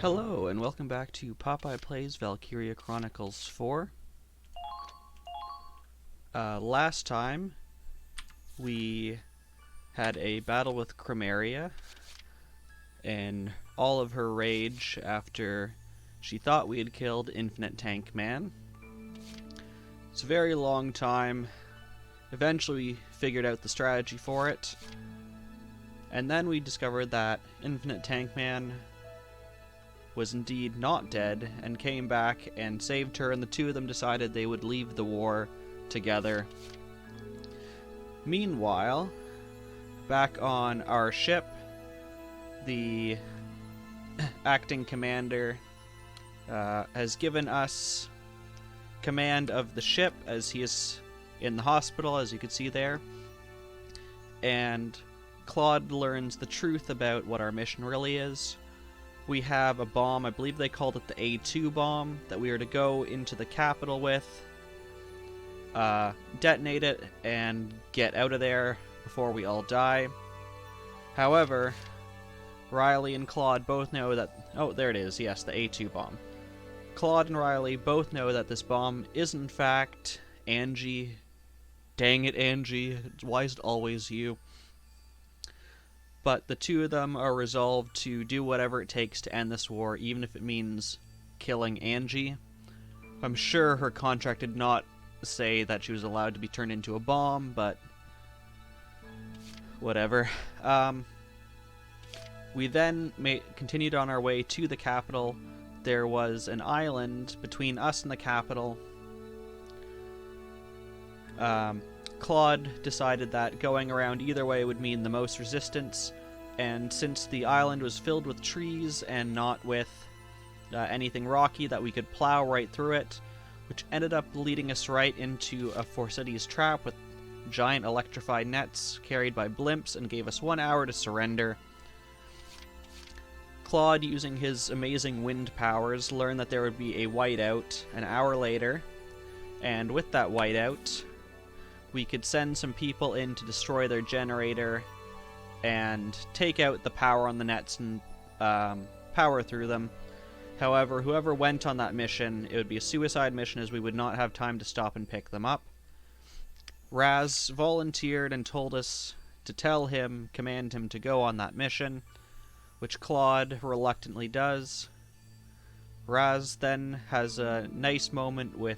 Hello, and welcome back to Popeye Plays Valkyria Chronicles 4. Last time, we had a battle with Chromaria, and all of her rage after she thought we had killed Infinite Tank Man. It's a very long time. Eventually, we figured out the strategy for it, and then we discovered that Infinite Tank Man was indeed not dead, and came back and saved her, and the two of them decided they would leave the war together. Meanwhile, back on our ship, the acting commander has given us command of the ship, as he is in the hospital, as you can see there, and Claude learns the truth about what our mission really is. We have a bomb, I believe they called it the A2 bomb, that we are to go into the capital with, detonate it, and get out of there before we all die. However, Riley and Claude both know that... Oh, there it is, yes, the A2 bomb. Claude and Riley both know that this bomb is in fact Angie. Dang it, Angie, why is it always you? But the two of them are resolved to do whatever it takes to end this war, even if it means killing Angie. I'm sure her contract did not say that she was allowed to be turned into a bomb, but whatever. We then continued on our way to the capital. There was an island between us and the capital. Claude decided that going around either way would mean the most resistance, and since the island was filled with trees and not with anything rocky, that we could plow right through it, which ended up leading us right into a Forcities trap with giant electrified nets carried by blimps, and gave us 1 hour to surrender. Claude, using his amazing wind powers, learned that there would be a whiteout an hour later, and with that whiteout, we could send some people in to destroy their generator and take out the power on the nets and power through them. However, whoever went on that mission, it would be a suicide mission, as we would not have time to stop and pick them up. Raz volunteered and told us to command him to go on that mission, which Claude reluctantly does. Raz then has a nice moment with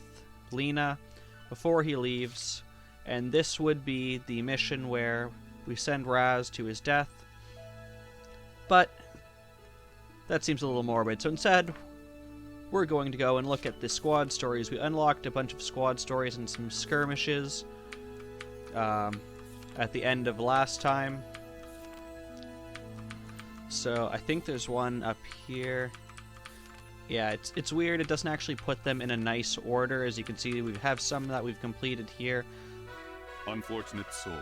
Lena before he leaves, and this would be the mission where we send Raz to his death. But that seems a little morbid, so instead we're going to go and look at the squad stories. We unlocked a bunch of squad stories and some skirmishes at the end of last time. So I think there's one up here. Yeah, it's weird. It doesn't actually put them in a nice order. As you can see, we have some that we've completed here. Unfortunate souls.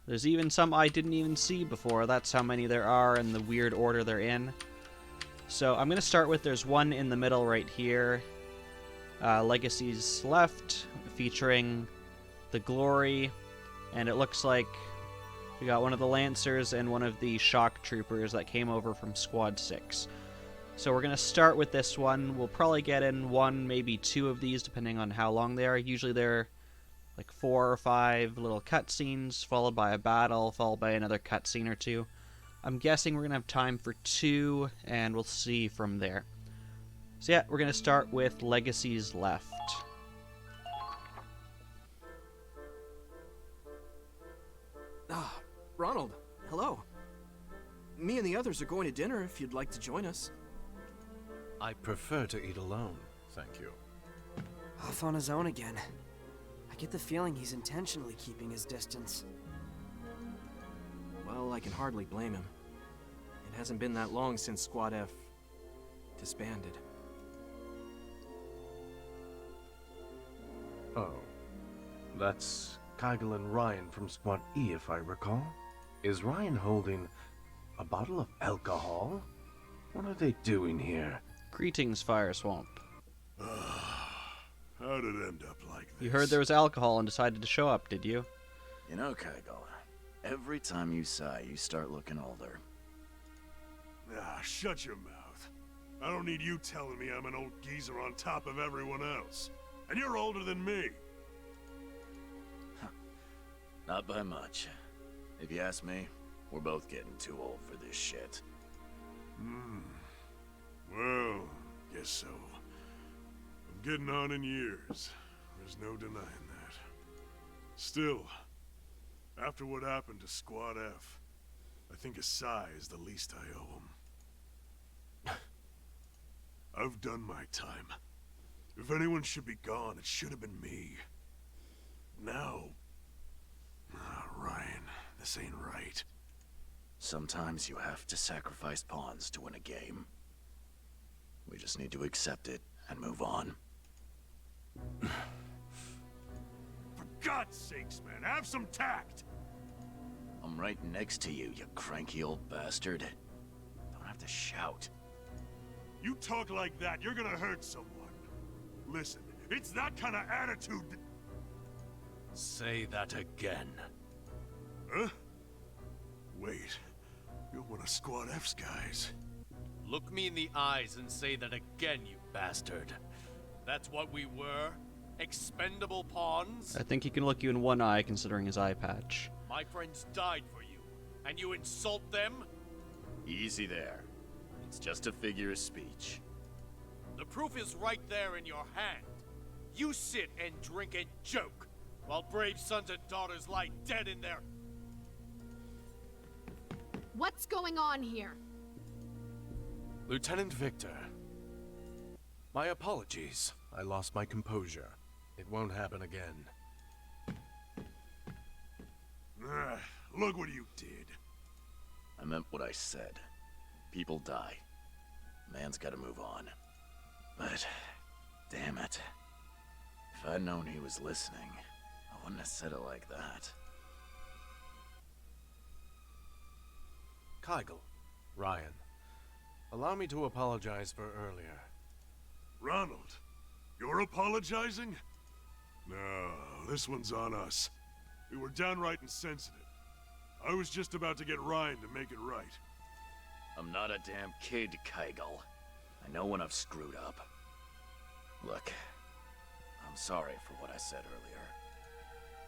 There's even some I didn't even see before. That's how many there are and the weird order they're in. So I'm going to start with, there's one in the middle right here. Legacies Left, featuring the Glory. And it looks like we got one of the Lancers and one of the Shock Troopers that came over from Squad 6. So we're going to start with this one. We'll probably get in one, maybe two of these, depending on how long they are. Usually they're like 4 or 5 little cutscenes, followed by a battle, followed by another cutscene or two. I'm guessing we're going to have time for 2, and we'll see from there. So yeah, we're going to start with Legacies Left. Ah, Ronald, hello. Me and the others are going to dinner if you'd like to join us. I prefer to eat alone, thank you. Off on his own again. I get the feeling he's intentionally keeping his distance. Well, I can hardly blame him. It hasn't been that long since Squad F disbanded. Oh, that's Kygel and Ryan from Squad E, if I recall. Is Ryan holding a bottle of alcohol? What are they doing here? Greetings, Fire Swamp. How did it end up like this? You heard there was alcohol and decided to show up, did you? You know, Kygel, every time you sigh, you start looking older. Ah, shut your mouth. I don't need you telling me I'm an old geezer on top of everyone else. And you're older than me. Not by much. If you ask me, we're both getting too old for this shit. Well, guess so. I'm getting on in years. There's no denying that. Still, after what happened to Squad F, I think a sigh is the least I owe him. I've done my time. If anyone should be gone, it should have been me. Now... Ryan, this ain't right. Sometimes you have to sacrifice pawns to win a game. We just need to accept it and move on. For God's sakes, man, have some tact! I'm right next to you, you cranky old bastard. Don't have to shout. You talk like that, you're gonna hurt someone. Listen, it's that kind of attitude that... Say that again. Huh? Wait, you're one of Squad F's guys. Look me in the eyes and say that again, you bastard. That's what we were? Expendable pawns? I think he can look you in one eye considering his eye patch. My friends died for you, and you insult them? Easy there. It's just a figure of speech. The proof is right there in your hand. You sit and drink and joke, while brave sons and daughters lie dead in their... What's going on here? Lieutenant Victor. My apologies. I lost my composure. It won't happen again. Look what you did. I meant what I said. People die. Man's gotta move on. But, damn it. If I'd known he was listening, I wouldn't have said it like that. Kygel, Ryan, allow me to apologize for earlier. Ronald, you're apologizing? No, this one's on us. We were downright insensitive. I was just about to get Ryan to make it right. I'm not a damn kid, Kygel. I know when I've screwed up. Look, I'm sorry for what I said earlier.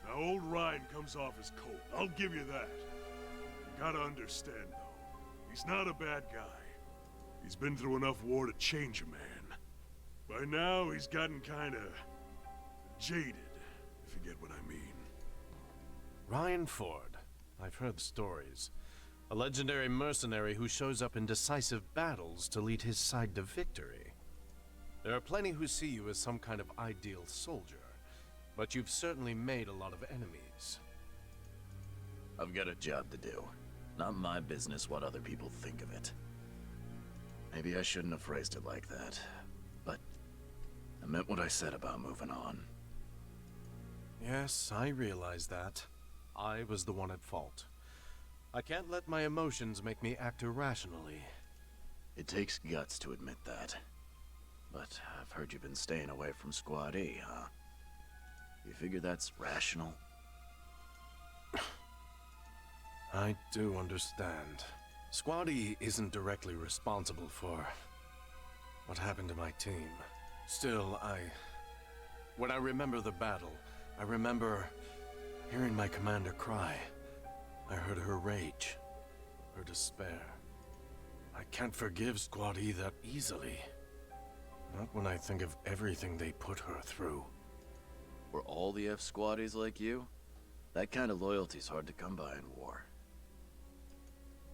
Now, old Ryan comes off as cold. I'll give you that. You gotta understand, though. He's not a bad guy. He's been through enough war to change a man. By now, he's gotten kinda... jaded, if you get what I mean. Ryan Ford. I've heard stories. A legendary mercenary who shows up in decisive battles to lead his side to victory. There are plenty who see you as some kind of ideal soldier, but you've certainly made a lot of enemies. I've got a job to do. Not my business what other people think of it. Maybe I shouldn't have phrased it like that, but I meant what I said about moving on. Yes, I realize that. I was the one at fault. I can't let my emotions make me act irrationally. It takes guts to admit that. But I've heard you've been staying away from Squad E, huh? You figure that's rational? I do understand. Squad E isn't directly responsible for what happened to my team. Still, when I remember the battle, I remember hearing my commander cry. I heard her rage, her despair. I can't forgive Squad E that easily. Not when I think of everything they put her through. Were all the F squaddies like you? That kind of loyalty's hard to come by in war.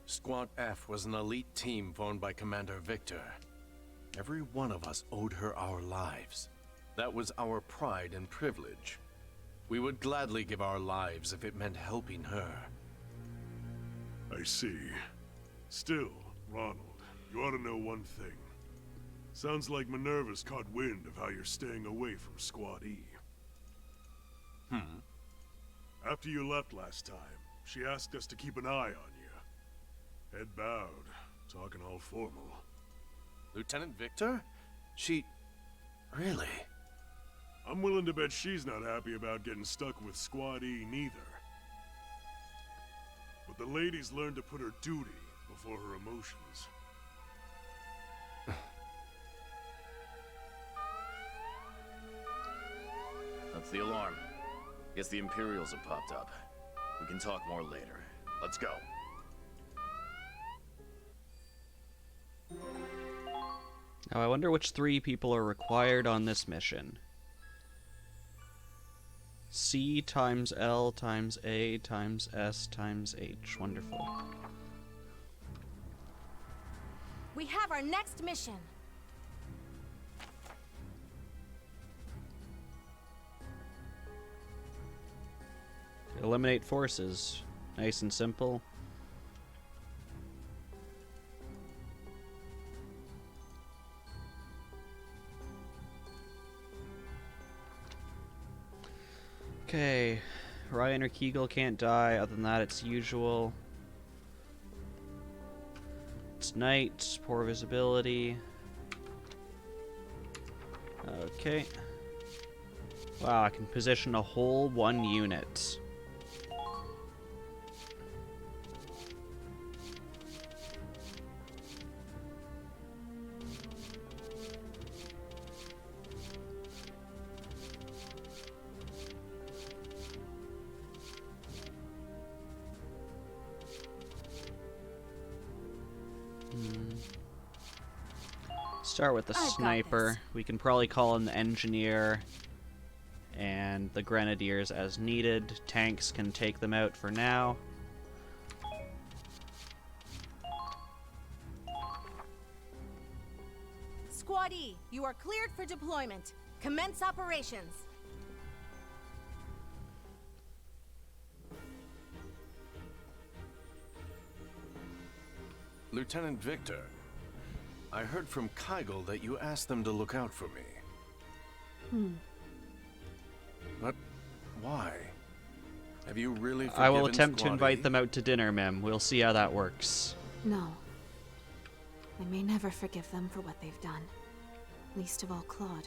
Squad F was an elite team formed by Commander Victor. Every one of us owed her our lives. That was our pride and privilege. We would gladly give our lives if it meant helping her. I see. Still, Ronald, you ought to know one thing. Sounds like Minerva's caught wind of how you're staying away from Squad E. After you left last time, she asked us to keep an eye on you. Head bowed, talking all formal. Lieutenant Victor? She... really? I'm willing to bet she's not happy about getting stuck with Squad E neither. But the lady's learned to put her duty before her emotions. That's the alarm. Guess the Imperials have popped up. We can talk more later. Let's go. Now I wonder which 3 people are required on this mission. C times L times A times S times H. Wonderful. We have our next mission. Eliminate forces. Nice and simple. Okay, Ryan or Kegel can't die. Other than that, it's usual. It's night, poor visibility. Okay. Wow, I can position a whole 1 unit. Start with the sniper. We can probably call in the engineer and the grenadiers as needed. Tanks can take them out for now. Squad E, you are cleared for deployment. Commence operations. Lieutenant Victor, I heard from Kegel that you asked them to look out for me. But why? Have you really forgiven I will attempt to Squad invite E? them out to dinner, ma'am. We'll see how that works. No. I may never forgive them for what they've done. Least of all Claude.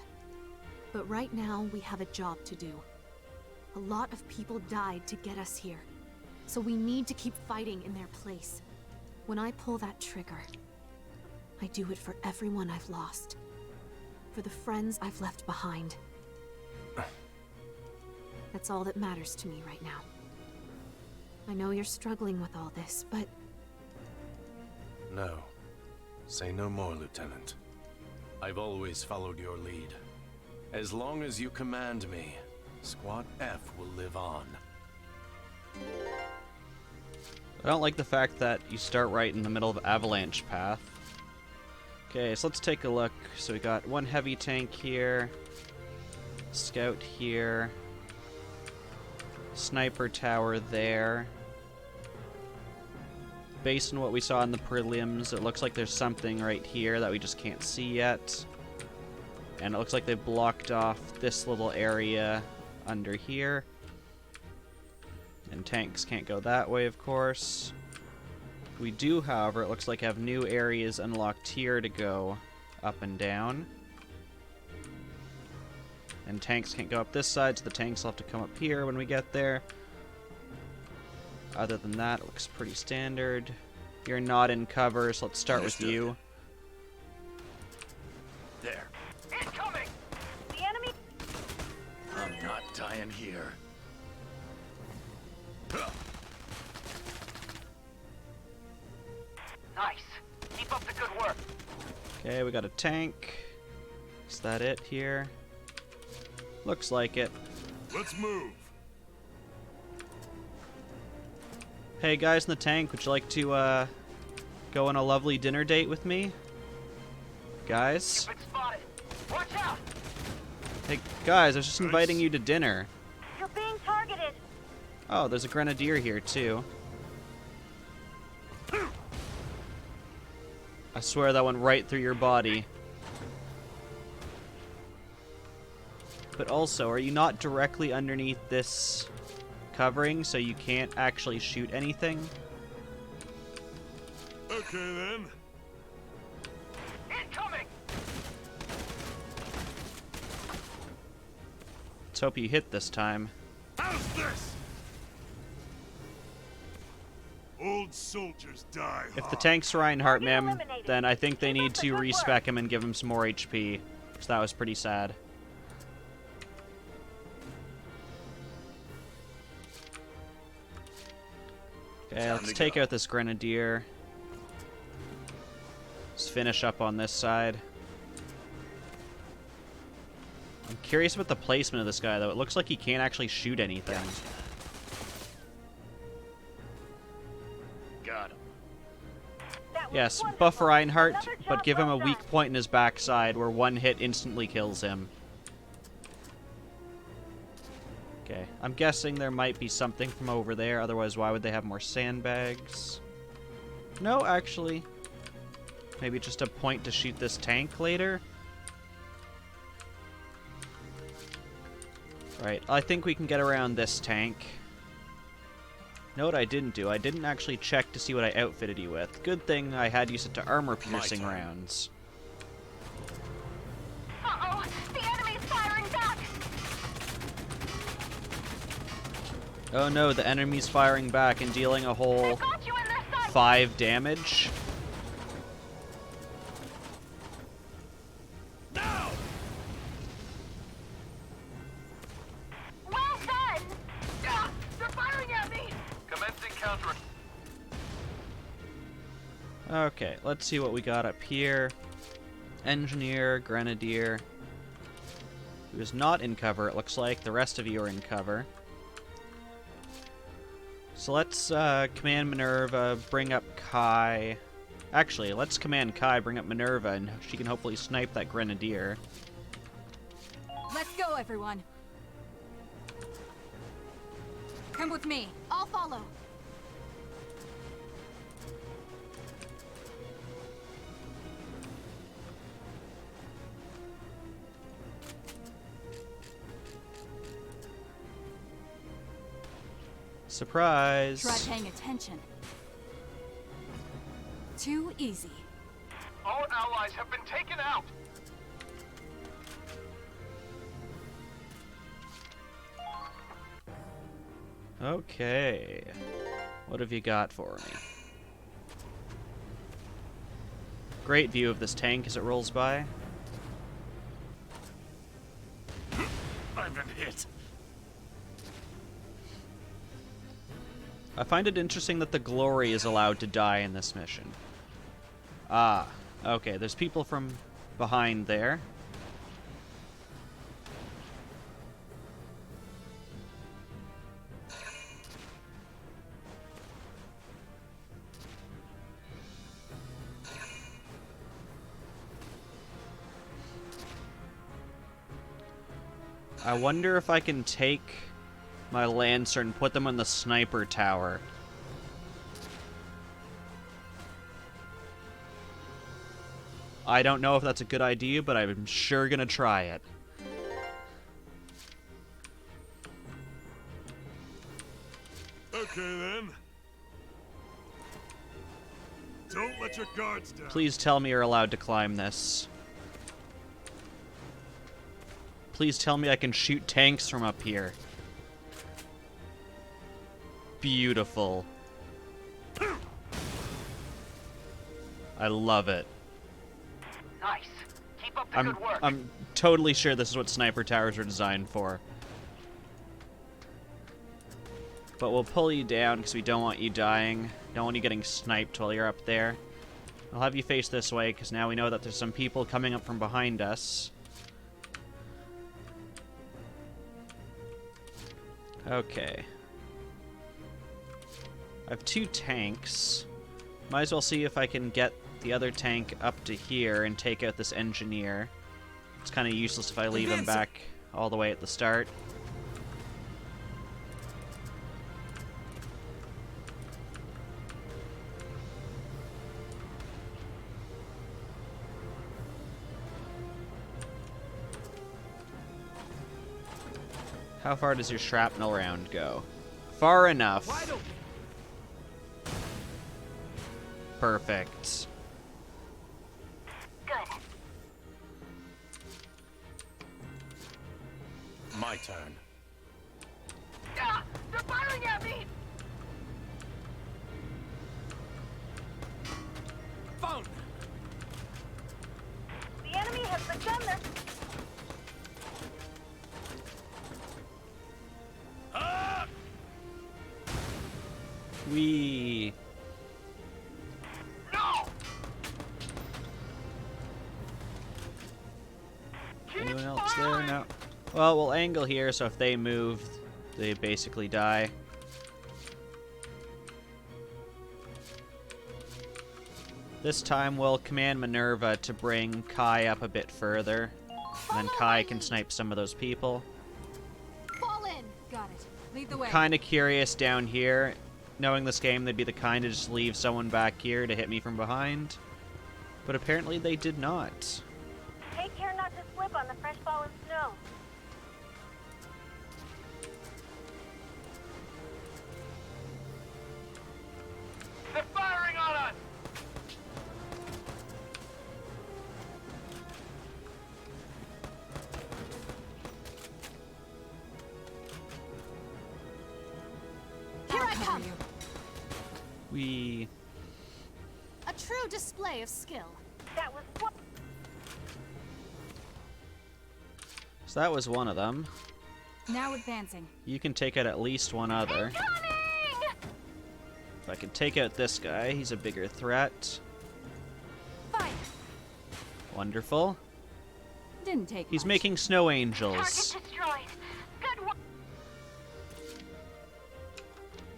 But right now, we have a job to do. A lot of people died to get us here. So we need to keep fighting in their place. When I pull that trigger, I do it for everyone I've lost. For the friends I've left behind. That's all that matters to me right now. I know you're struggling with all this, but... No. Say no more, Lieutenant. I've always followed your lead. As long as you command me, Squad F will live on. I don't like the fact that you start right in the middle of avalanche path. Okay, so let's take a look. So we got 1 heavy tank here, scout here, sniper tower there. Based on what we saw in the prelims, it looks like there's something right here that we just can't see yet. And it looks like they've blocked off this little area under here. And tanks can't go that way, of course. We do, however, it looks like have new areas unlocked here to go up and down. And tanks can't go up this side, so the tanks will have to come up here when we get there. Other than that, it looks pretty standard. You're not in cover, so let's start with you. There. Incoming! The enemy... I'm not dying here. Nice. Keep up the good work. Okay, we got a tank. Is that it here? Looks like it. Let's move. Hey guys in the tank, would you like to go on a lovely dinner date with me? Guys? Been spotted. Watch out! Hey guys, I was just inviting you to dinner. You're being targeted. Oh, there's a grenadier here too. I swear that went right through your body. But also, are you not directly underneath this covering, so you can't actually shoot anything? Okay then. Incoming! Let's hope you hit this time. How's this? Old soldiers die If the hard. tank's Reinhardt, ma'am, then I think they need to respec him and give him some more HP. Because that was pretty sad. Okay, let's take out this grenadier. Let's finish up on this side. I'm curious about the placement of this guy, though. It looks like he can't actually shoot anything. Got him. Yes, buff Reinhardt, but give him a weak point in his backside where one hit instantly kills him. Okay, I'm guessing there might be something from over there, otherwise why would they have more sandbags? No, actually. Maybe just a point to shoot this tank later? Right, I think we can get around this tank. Know what I didn't do? I didn't actually check to see what I outfitted you with. Good thing I had you set to armor-piercing rounds. Uh-oh! The enemy's firing back! Oh no, the enemy's firing back and dealing a whole 5 damage. No! Well done! Ah, they're firing at me! Commencing counter. Okay, let's see what we got up here. Engineer, Grenadier. He was not in cover, it looks like. The rest of you are in cover. So let's command Minerva, bring up Kai. Actually, let's command Kai, bring up Minerva, and she can hopefully snipe that Grenadier. Let's go, everyone. Come with me. I'll follow. Surprise! Try paying attention. Too easy. Our allies have been taken out! Okay. What have you got for me? Great view of this tank as it rolls by. I've been hit. I find it interesting that the Glory is allowed to die in this mission. Ah, okay, there's people from behind there. I wonder if I can take my Lancer and put them on the sniper tower. I don't know if that's a good idea, but I'm sure gonna try it. Okay then. Don't let your guards down. Please tell me you're allowed to climb this. Please tell me I can shoot tanks from up here. Beautiful. I love it. Nice. Keep up the good work. I'm totally sure this is what sniper towers are designed for. But we'll pull you down because we don't want you dying. Don't want you getting sniped while you're up there. I'll have you face this way because now we know that there's some people coming up from behind us. Okay. I have 2 tanks. Might as well see if I can get the other tank up to here and take out this engineer. It's kind of useless if I leave him back all the way at the start. How far does your shrapnel round go? Far enough. Perfect. Good. My turn. Ah, they're firing at me! Found! The enemy has begun their... Whee! Well, we'll angle here, so if they move, they basically die. This time we'll command Minerva to bring Kai up a bit further. And then Kai can snipe some of those people. Fall in. Got it. Lead the way. Kinda curious down here. Knowing this game, they'd be the kind to just leave someone back here to hit me from behind. But apparently they did not. Take care not to slip on the fresh fallen snow. They're firing on us! Here I come. We... A true display of skill. That was what? So that was one of them. Now advancing. You can take out at least one other. If I can take out this guy, he's a bigger threat. Fire. Wonderful. Didn't take He's much. making snow Target angels. destroyed. Good one.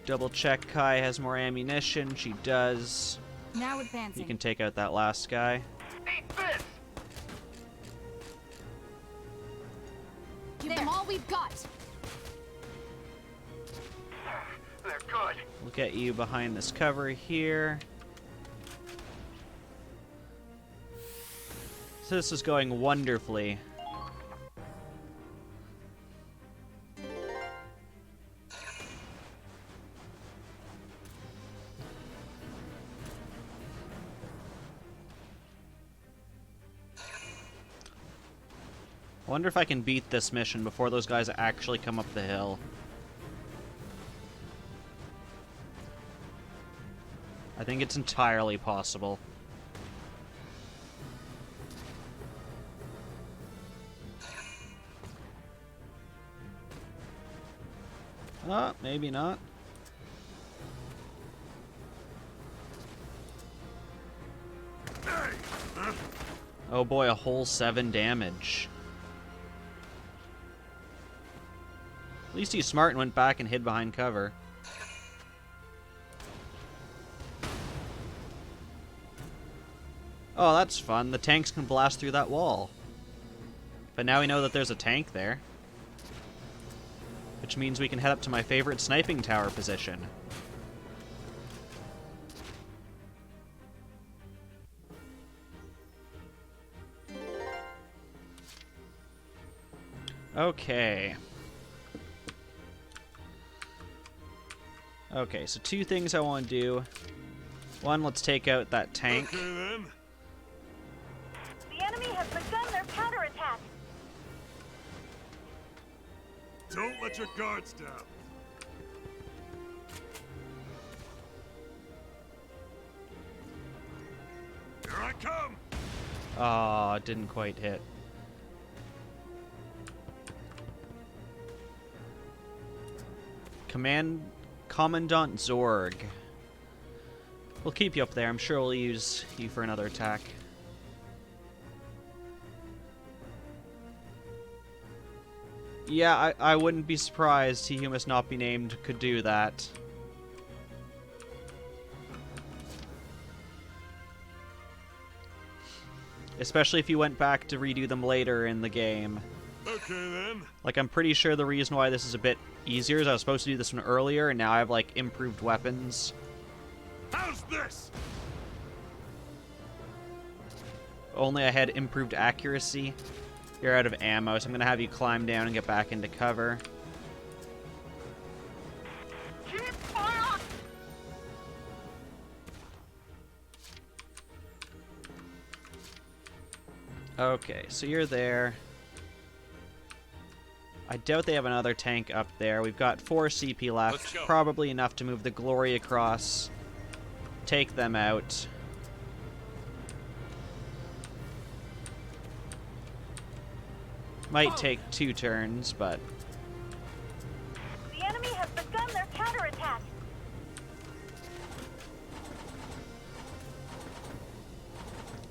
Double check Kai has more ammunition. She does. Now advancing. You can take out that last guy. Eat this! Give them all we've got. They're good. We'll get you behind this cover here. So this is going wonderfully. I wonder if I can beat this mission before those guys actually come up the hill. I think it's entirely possible. Maybe not. Oh boy, a whole 7 damage. At least he's smart and went back and hid behind cover. Oh, that's fun. The tanks can blast through that wall. But now we know that there's a tank there. Which means we can head up to my favorite sniping tower position. Okay. Okay, so 2 things I want to do. One, let's take out that tank. Okay then. The enemy has begun their counterattack. Don't let your guards down. Here I come. Aw, didn't quite hit. Commandant Zorg. We'll keep you up there. I'm sure we'll use you for another attack. Yeah, I wouldn't be surprised He Who Must Not Be Named could do that. Especially if you went back to redo them later in the game. Okay then. Like, I'm pretty sure the reason why this is a bit easier is I was supposed to do this one earlier, and now I have, like, improved weapons. How's this? Only I had improved accuracy. You're out of ammo, so I'm going to have you climb down and get back into cover. Keep fire! Okay, so you're there. I doubt they have another tank up there. We've got 4 CP left. Probably enough to move the Glory across. Take them out. Might take 2 turns, but... The enemy has begun their counterattack.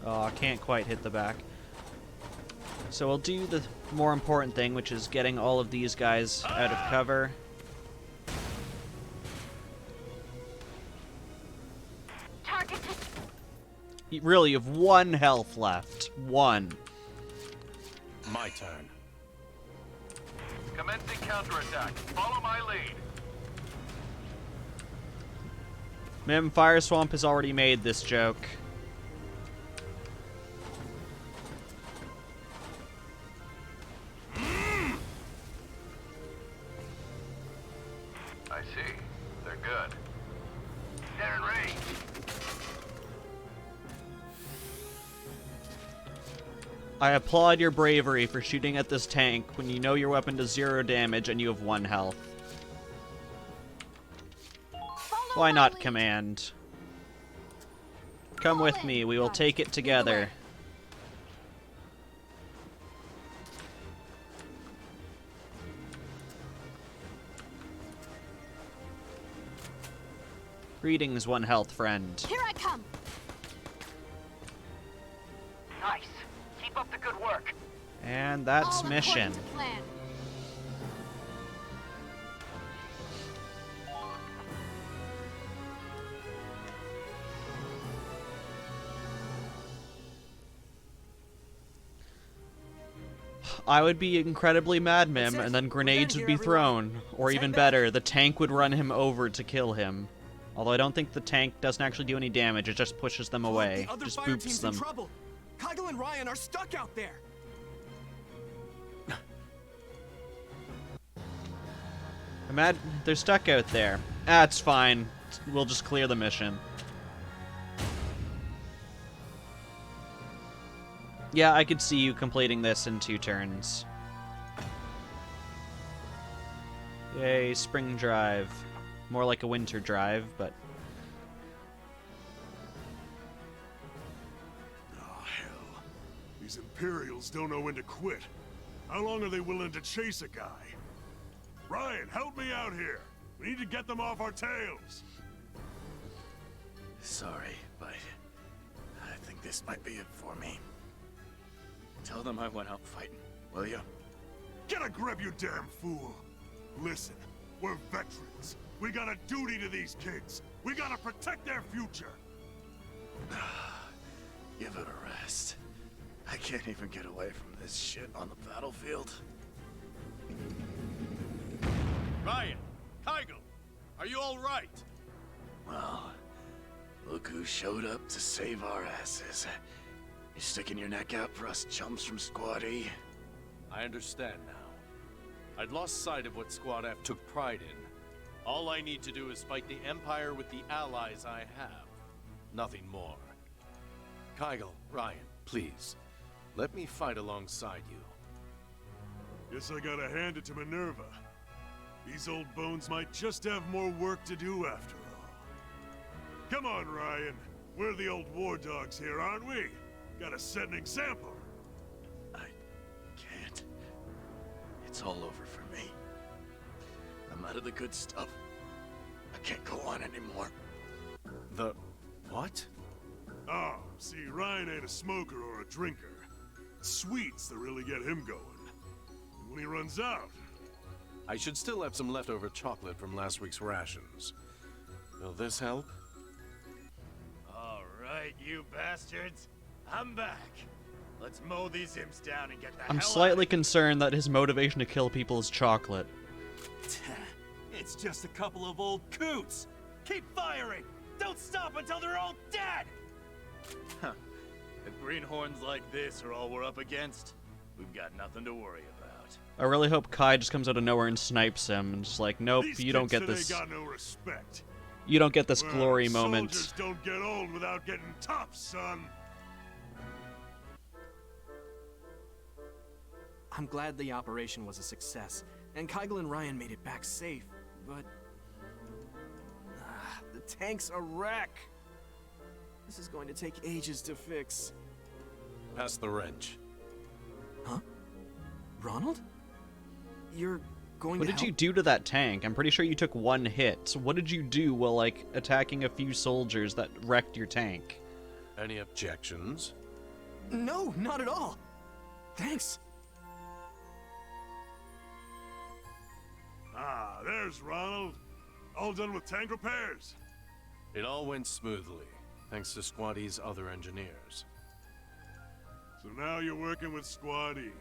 Oh, I can't quite hit the back. So we'll do the more important thing, which is getting all of these guys out of cover. Target Really, you have 1 health left. 1. My turn. commencing counterattack. Follow my lead. Mim, Fire Swamp has already made this joke. I see. They're good. They're in range. I applaud your bravery for shooting at this tank when you know your weapon does 0 damage and you have 1 health. Why not, Command? Come with me, we will take it together. Greetings, 1 health friend. Here I come. Nice. Keep up the good work. And that's All mission. according to plan. I would be incredibly mad, Mim, and then grenades would be thrown. Or even better, the tank would run him over to kill him. Although I don't think the tank doesn't actually do any damage, it just pushes them away. The other Just fire boops team's them. in trouble. Kygel and Ryan are stuck out there. They're stuck out there. That's fine. We'll just clear the mission. Yeah, I could see you completing this in 2 turns. Yay, spring drive. More like a winter drive, but... Oh, hell. These Imperials don't know when to quit. How long are they willing to chase a guy? Ryan, help me out here. We need to get them off our tails. Sorry, but I think this might be it for me. Tell them I went out fighting, will you? Get a grip, you damn fool. Listen, we're veterans. We got a duty to these kids. We gotta protect their future. Give it a rest. I can't even get away from this shit on the battlefield. Ryan, Kygel, are you all right? Well, look who showed up to save our asses. You sticking your neck out for us chumps from Squad E? I understand now. I'd lost sight of what Squad F took pride in. All I need to do is fight the Empire with the allies I have. Nothing more. Kygel, Ryan, please. Let me fight alongside you. Guess I gotta hand it to Minerva. These old bones might just have more work to do after all. Come on, Ryan. We're the old war dogs here, aren't we? Gotta set an example. I can't. It's all over for me. I'm out of the good stuff. I can't go on anymore. The... what? Oh, see, Ryan ain't a smoker or a drinker. It's sweets that really get him going. And when he runs out... I should still have some leftover chocolate from last week's rations. Will this help? All right, you bastards. I'm back. Let's mow these imps down and get the hell I'm out slightly of concerned that his motivation to kill people is chocolate. It's just a couple of old coots. Keep firing. Don't stop until they're all dead. Huh. If greenhorns like this are all we're up against, we've got nothing to worry about. I really hope Kai just comes out of nowhere and snipes him, and just like, nope, These you don't kids get today this. got no respect. You don't get this Well, glory moment. Soldiers don't get old without getting tough, son. I'm glad the operation was a success, and Kygel and Ryan made it back safe, but... the tank's a wreck. This is going to take ages to fix. Pass the wrench. Huh? Ronald? You're going What to did help? you do to that tank? I'm pretty sure you took 1 hit. So what did you do while, like, attacking a few soldiers that wrecked your tank? Any objections? No, not at all. Thanks. there's Ronald. All done with tank repairs. It all went smoothly, thanks to Squaddy's other engineers. So now you're working with Squaddy.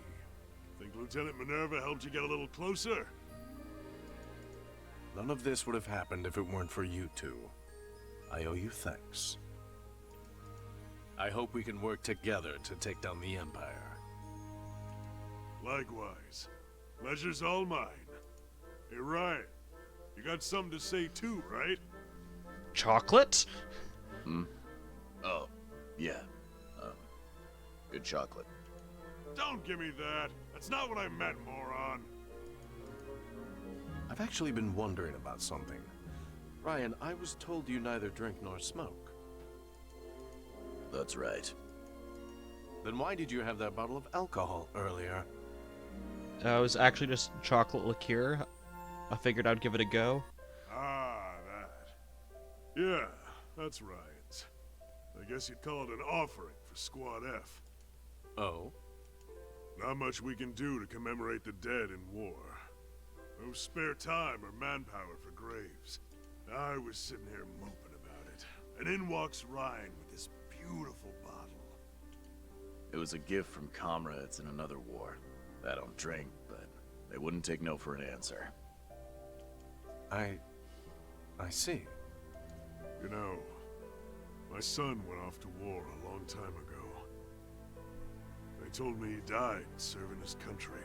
Think Lieutenant Minerva helped you get a little closer? None of this would have happened if it weren't for you two. I owe you thanks. I hope we can work together to take down the Empire. Likewise. Pleasure's all mine. Hey, Ryan, you got something to say too, right? Chocolate? Oh, yeah. Good chocolate. Don't give me that. That's not what I meant, moron. I've actually been wondering about something. Ryan, I was told you neither drink nor smoke. That's right. Then why did you have that bottle of alcohol earlier? It was actually just chocolate liqueur. I figured I'd give it a go. Ah, that. Yeah, that's Ryan's. I guess you'd call it an offering for Squad F. Oh? Not much we can do to commemorate the dead in war. No spare time or manpower for graves. I was sitting here moping about it, and in walks Ryan with this beautiful bottle. It was a gift from comrades in another war. I don't drink, but they wouldn't take no for an answer. I see. You know, my son went off to war a long time ago. They told me he died serving his country.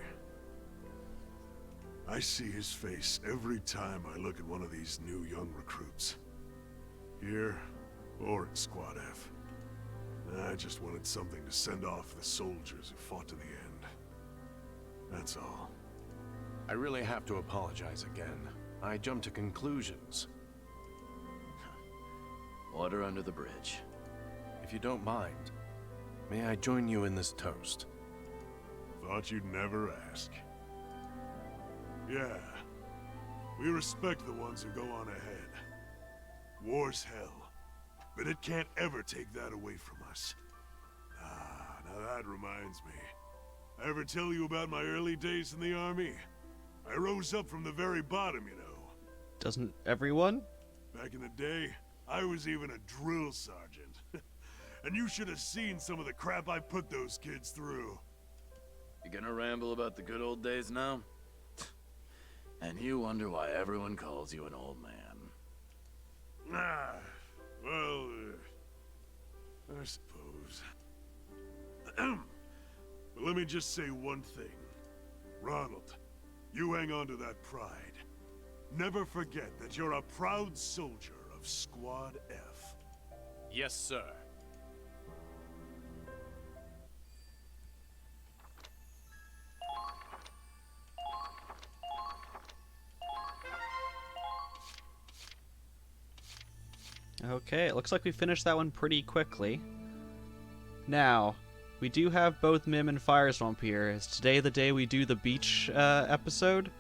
I see his face every time I look at one of these new young recruits. Here, or in Squad F. I just wanted something to send off the soldiers who fought to the end. That's all. I really have to apologize again. I jumped to conclusions. Water under the bridge. If you don't mind, may I join you in this toast? Thought you'd never ask. Yeah. We respect the ones who go on ahead. War's hell, but it can't ever take that away from us. Ah, now that reminds me. I ever tell you about my early days in the army? I rose up from the very bottom, you know. Doesn't everyone? Back in the day, I was even a drill sergeant. And you should have seen some of the crap I put those kids through. You gonna ramble about the good old days now? And you wonder why everyone calls you an old man. Ah, well, I suppose. But let me just say one thing. Ronald, you hang on to that pride. Never forget that you're a proud soldier of Squad F. Yes, sir. Okay, it looks like we finished that one pretty quickly. Now, we do have both Mim and Fireswamp here. Is today the day we do the beach episode?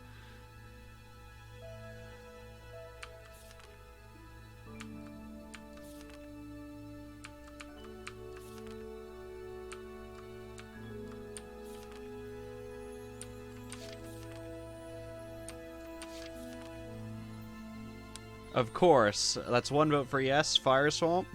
Of course. That's one vote for yes, Fireswamp.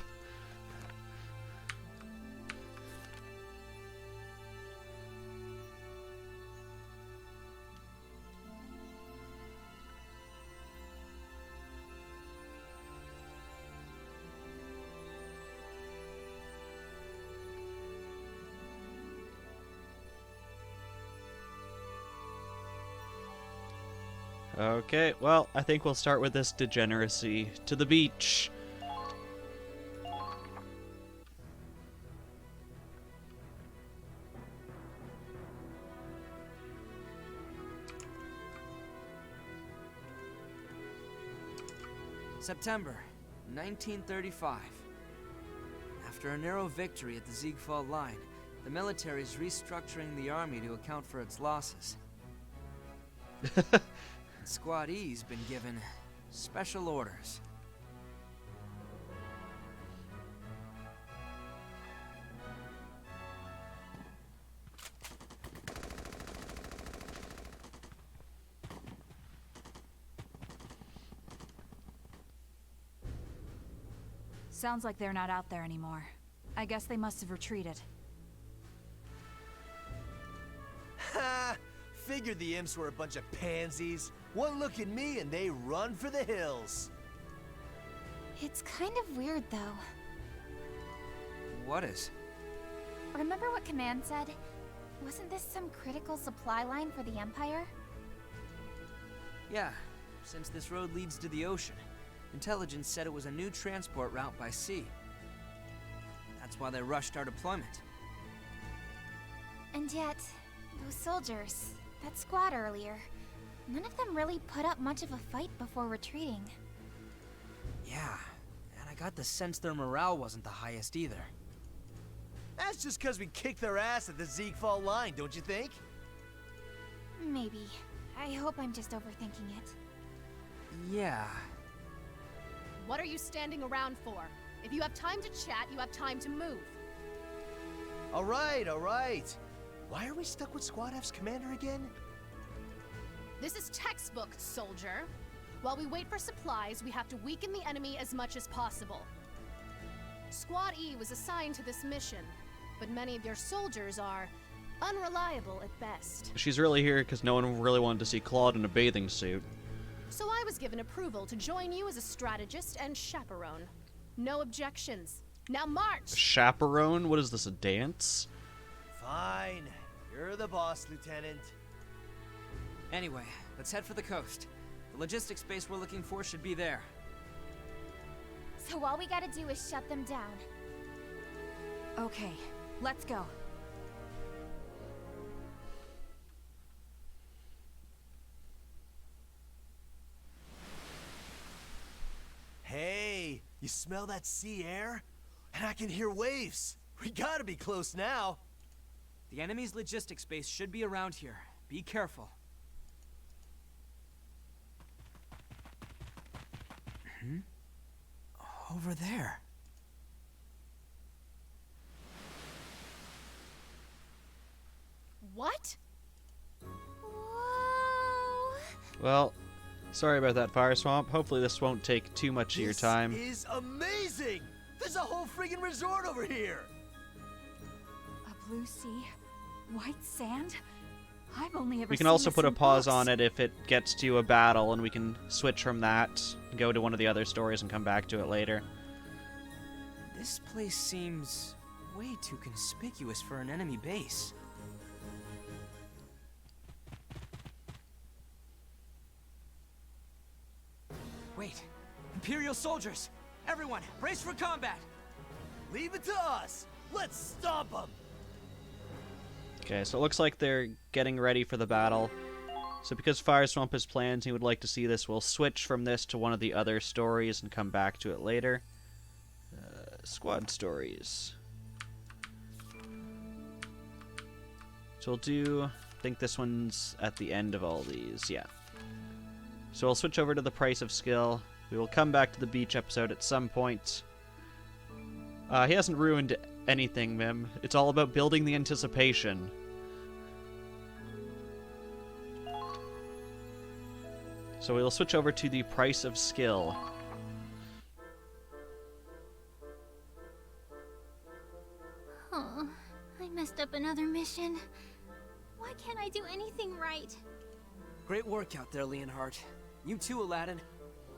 Okay, well, I think we'll start with this degeneracy. To the beach! September 1935. After a narrow victory at the Ziegfeld Line, the military is restructuring the army to account for its losses. Squad E's been given special orders. Sounds like they're not out there anymore. I guess they must have retreated. Ha! Figured the imps were a bunch of pansies. One look at me and they run for the hills. It's kind of weird, though. What is? Remember what Command said? Wasn't this some critical supply line for the Empire? Yeah, since this road leads to the ocean. Intelligence said it was a new transport route by sea. That's why they rushed our deployment. And yet, those soldiers, that squad earlier, none of them really put up much of a fight before retreating. Yeah, and I got the sense their morale wasn't the highest either. That's just because we kicked their ass at the Ziegfall line, don't you think? Maybe. I hope I'm just overthinking it. Yeah. What are you standing around for? If you have time to chat, you have time to move. All right, all right. Why are we stuck with Squad F's commander again? This is textbook, soldier. While we wait for supplies, we have to weaken the enemy as much as possible. Squad E was assigned to this mission, but many of your soldiers are unreliable at best. She's really here because no one really wanted to see Claude in a bathing suit. So I was given approval to join you as a strategist and chaperone. No objections. Now march! Chaperone? What is this, a dance? Fine. You're the boss, Lieutenant. Anyway, let's head for the coast. The logistics base we're looking for should be there. So all we gotta do is shut them down. Okay, let's go. Hey, you smell that sea air? And I can hear waves. We gotta be close now. The enemy's logistics base should be around here. Be careful. Over there. What? Whoa! Well, sorry about that, Fire Swamp. Hopefully this won't take too much of your time. This is amazing! There's a whole friggin' resort over here! A blue sea, white sand? I've only ever We can seen also this put a in pause books. on it if it gets to a battle, and we can switch from that, go to one of the other stories, and come back to it later. This place seems way too conspicuous for an enemy base. Wait, Imperial soldiers! Everyone, brace for combat! Leave it to us! Let's stomp them! Okay, so it looks like they're getting ready for the battle. So because Fire Swamp has plans, he would like to see this, we'll switch from this to one of the other stories and come back to it later. Squad stories. So we'll do, I think this one's at the end of all these, yeah. So we'll switch over to the price of skill. We will come back to the beach episode at some point. He hasn't ruined anything, Mim. It's all about building the anticipation. So we'll switch over to the price of skill. Oh, I messed up another mission. Why can't I do anything right? Great work out there, Leonhardt. You too, Aladdin.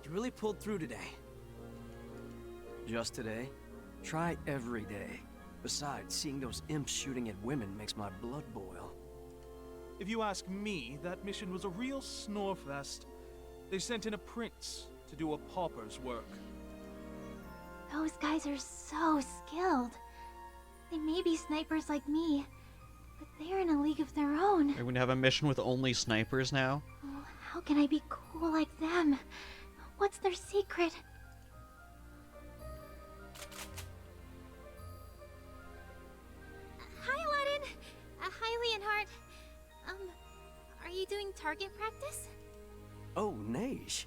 You really pulled through today. Just today? Try every day. Besides, seeing those imps shooting at women makes my blood boil. If you ask me, that mission was a real snorefest. They sent in a prince to do a pauper's work. Those guys are so skilled. They may be snipers like me, but they're in a league of their own. Are we gonna have a mission with only snipers now? Oh, how can I be cool like them? What's their secret? Hi, Aladdin! Hi, Leonhardt. Are you doing target practice? Oh, Neige.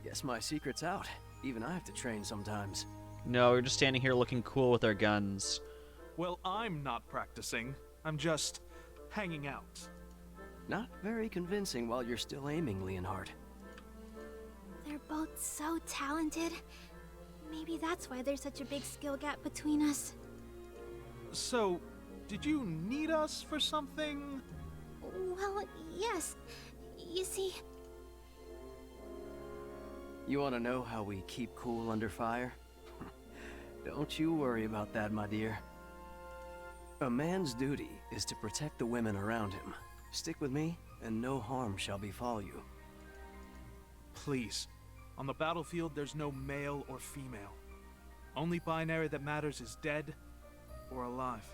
Guess my secret's out. Even I have to train sometimes. No, we're just standing here looking cool with our guns. Well, I'm not practicing. I'm just hanging out. Not very convincing while you're still aiming, Leonhardt. They're both so talented. Maybe that's why there's such a big skill gap between us. So, did you need us for something? Well, yes. You see... You want to know how we keep cool under fire? Don't you worry about that, my dear. A man's duty is to protect the women around him. Stick with me, and no harm shall befall you. Please. On the battlefield, there's no male or female. Only binary that matters is dead or alive.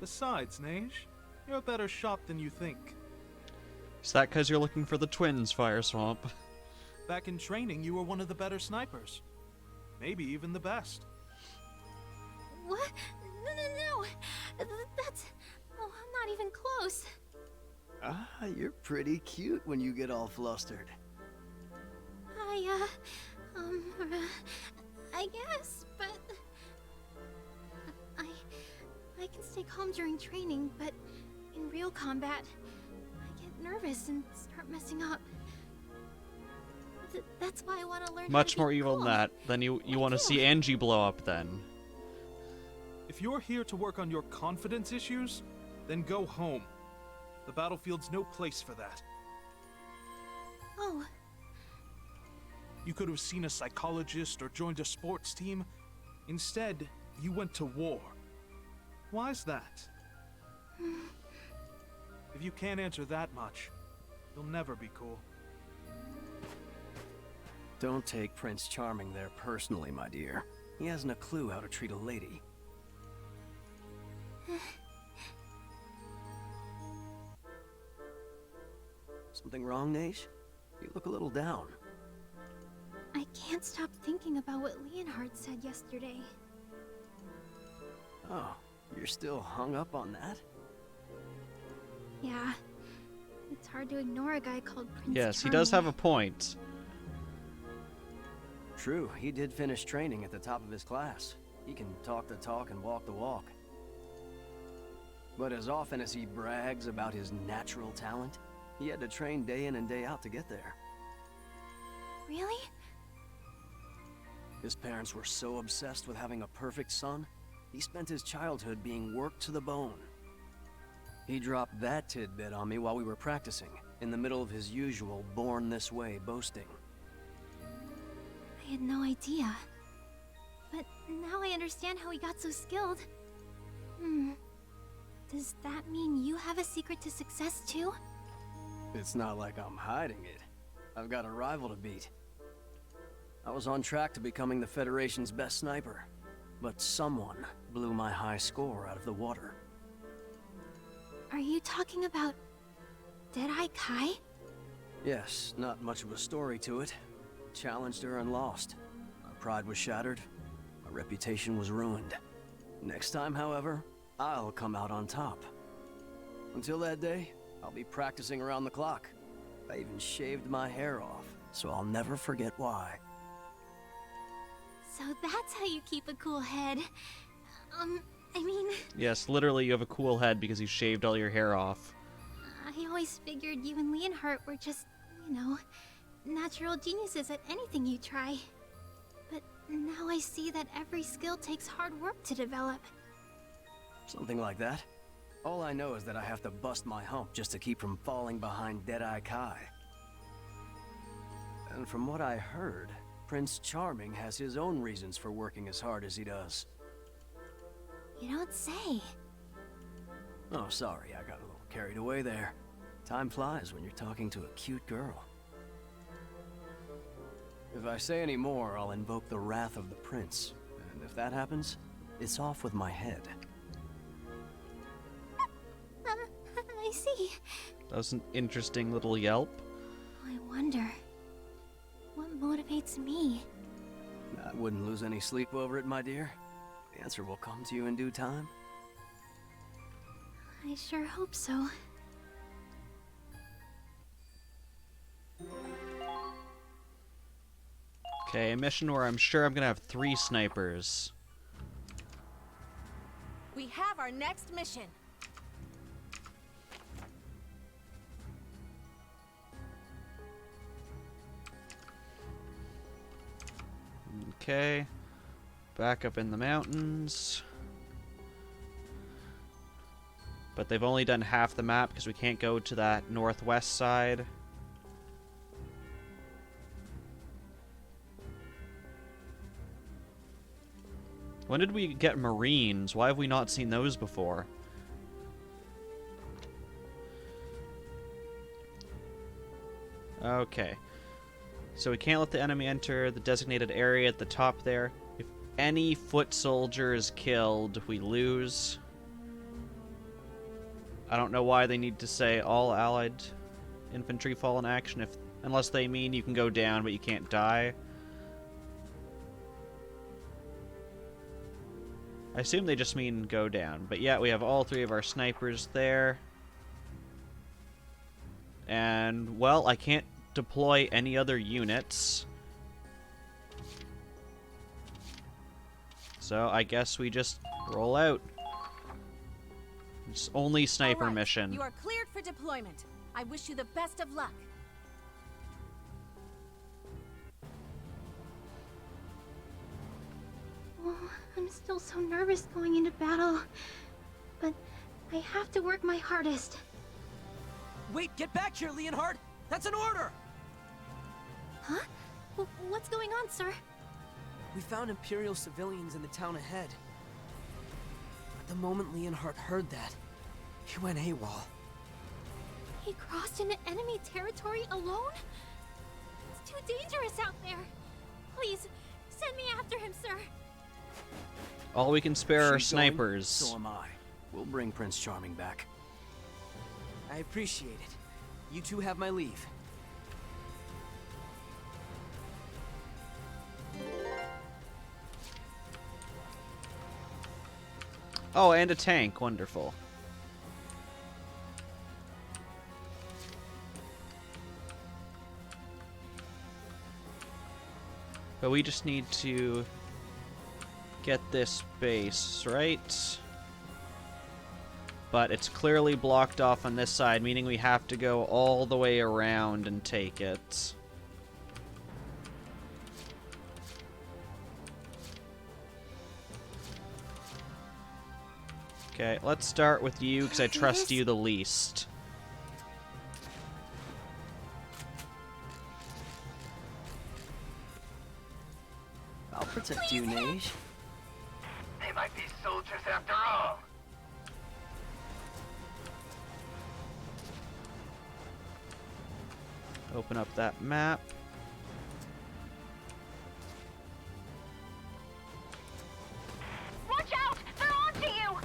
Besides, Neige, you're a better shot than you think. Is that because you're looking for the twins, Fire Swamp? Back in training, you were one of the better snipers. Maybe even the best. What? No. That's... Oh, I'm not even close. Ah, you're pretty cute when you get all flustered. I guess, but... I can stay calm during training, but in real combat, I get nervous and start messing up. That's why I want to learn Much how to more be evil cool. than that. Then you want to see Angie blow up then. If you're here to work on your confidence issues, then go home. The battlefield's no place for that. Oh, You could have seen a psychologist or joined a sports team. Instead, you went to war. Why's that? If you can't answer that much, you'll never be cool. Don't take Prince Charming there personally, my dear. He hasn't a clue how to treat a lady. Something wrong, Neige? You look a little down. I can't stop thinking about what Leonhard said yesterday. Oh, you're still hung up on that? Yeah. It's hard to ignore a guy called Prince Yes, he does Charming. have a point. True, he did finish training at the top of his class. He can talk the talk and walk the walk. But as often as he brags about his natural talent, he had to train day in and day out to get there. Really? His parents were so obsessed with having a perfect son, he spent his childhood being worked to the bone. He dropped that tidbit on me while we were practicing, in the middle of his usual born this way boasting. I had no idea. But now I understand how he got so skilled. Does that mean you have a secret to success too? It's not like I'm hiding it. I've got a rival to beat. I was on track to becoming the Federation's best sniper, but someone blew my high score out of the water. Are you talking about Deadeye Kai? Yes, not much of a story to it. Challenged her and lost. My pride was shattered. My reputation was ruined. Next time, however, I'll come out on top. Until that day, I'll be practicing around the clock. I even shaved my hair off, so I'll never forget why. So that's how you keep a cool head. I mean... Yes, literally you have a cool head because you shaved all your hair off. I always figured you and Leonhard were just, you know, natural geniuses at anything you try. But now I see that every skill takes hard work to develop. Something like that. All I know is that I have to bust my hump just to keep from falling behind Deadeye Kai. And from what I heard, Prince Charming has his own reasons for working as hard as he does. You don't say. Oh, sorry, I got a little carried away there. Time flies when you're talking to a cute girl. If I say any more, I'll invoke the wrath of the prince. And if that happens, it's off with my head. I see. That was an interesting little yelp. I wonder, what motivates me? I wouldn't lose any sleep over it, my dear. The answer will come to you in due time. I sure hope so. Okay, a mission where I'm sure I'm gonna have 3 snipers. We have our next mission. Okay. Back up in the mountains. But they've only done half the map because we can't go to that northwest side. When did we get Marines? Why have we not seen those before? Okay. So we can't let the enemy enter the designated area at the top there. If any foot soldier is killed, we lose. I don't know why they need to say all allied infantry fall in action unless they mean you can go down but you can't die. I assume they just mean go down. But yeah, we have all three of our snipers there. And, well, I can't deploy any other units. So I guess we just roll out. It's only sniper All right, mission. You are cleared for deployment. I wish you the best of luck. Oh, I'm still so nervous going into battle. But I have to work my hardest. Wait, get back here, Leonhard! That's an order! Huh? What's going on, sir? We found Imperial civilians in the town ahead. At the moment Leonhard heard that, he went AWOL. He crossed into enemy territory alone? It's too dangerous out there. Please, send me after him, sir. All we can spare are She's going, snipers. so am I. We'll bring Prince Charming back. I appreciate it. You two have my leave. Oh, and a tank. Wonderful. But we just need to get this base, right? But it's clearly blocked off on this side, meaning we have to go all the way around and take it. Okay, let's start with you, because I trust you the least. I'll protect you, Neige. They might be soldiers after all. Open up that map. Watch out! They're onto you!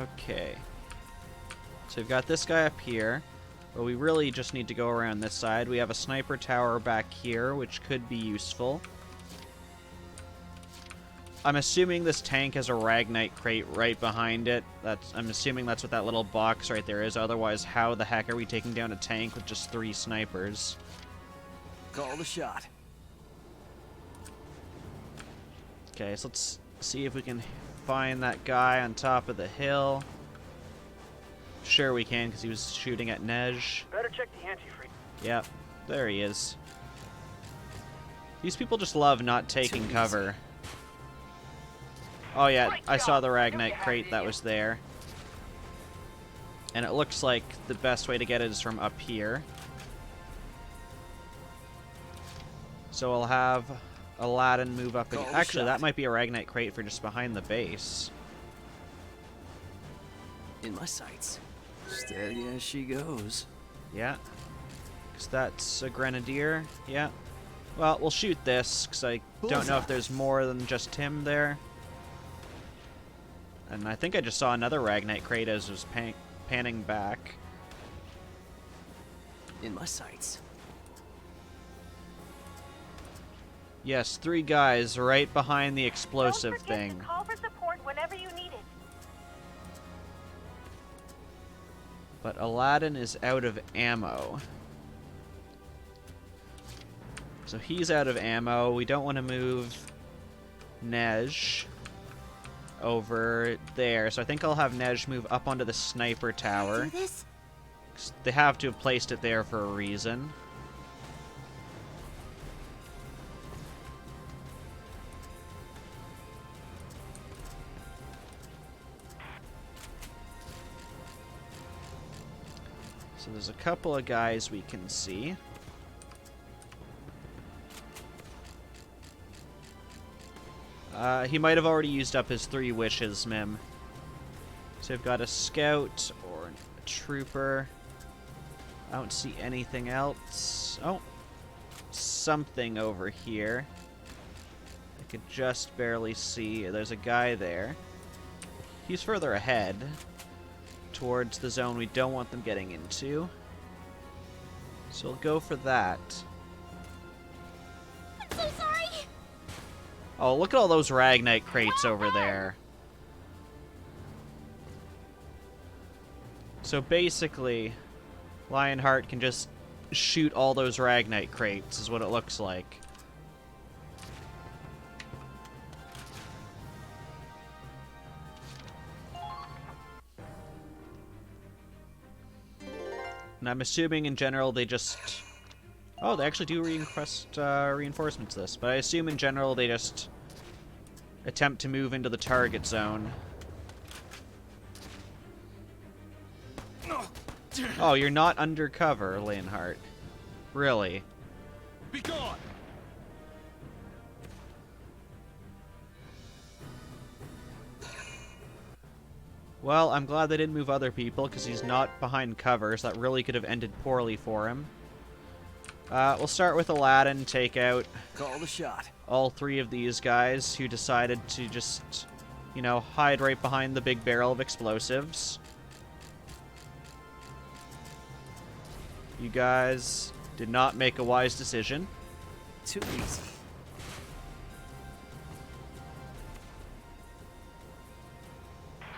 Okay. So we've got this guy up here, but we really just need to go around this side. We have a sniper tower back here, which could be useful. I'm assuming this tank has a Ragnite crate right behind it. I'm assuming that's what that little box right there is. Otherwise, how the heck are we taking down a tank with just 3 snipers? Call the shot. Okay, so let's see if we can find that guy on top of the hill. Sure we can, because he was shooting at Nej. Better check the antifreeze. Yep, there he is. These people just love not taking cover. Oh yeah, I saw the Ragnite crate that was there. And it looks like the best way to get it is from up here. So I'll have Aladdin move up. Actually, that might be a Ragnite crate for just behind the base. In my sights. Steady as she goes. Yeah. Because that's a Grenadier. Yeah. Well, we'll shoot this, because I don't know if there's more than just him there. And I think I just saw another Ragnite crate as it was panning back. In my sights. Yes, 3 guys right behind the explosive Don't forget thing. to call for support whenever you need it. But Aladdin is out of ammo. So he's out of ammo. We don't want to move Nej over there. So I think I'll have Nej move up onto the sniper tower. Do this? They have to have placed it there for a reason. So there's a couple of guys we can see. He might have already used up his 3 wishes, Mim. So we've got a scout or a trooper. I don't see anything else. Oh, something over here. I could just barely see. There's a guy there. He's further ahead, towards the zone we don't want them getting into. So we'll go for that. I'm so sorry! Oh, look at all those Ragnite crates over there. So basically, Lionheart can just shoot all those Ragnite crates, is what it looks like. And I'm assuming in general they just... Oh, they actually do request reinforcements this, but I assume in general they just attempt to move into the target zone. Oh, you're not undercover, Lionheart. Really? Be gone! Well, I'm glad they didn't move other people, because he's not behind cover, so that really could have ended poorly for him. We'll start with Aladdin, take out Call the shot. all 3 of these guys who decided to just, you know, hide right behind the big barrel of explosives. You guys did not make a wise decision. Too easy.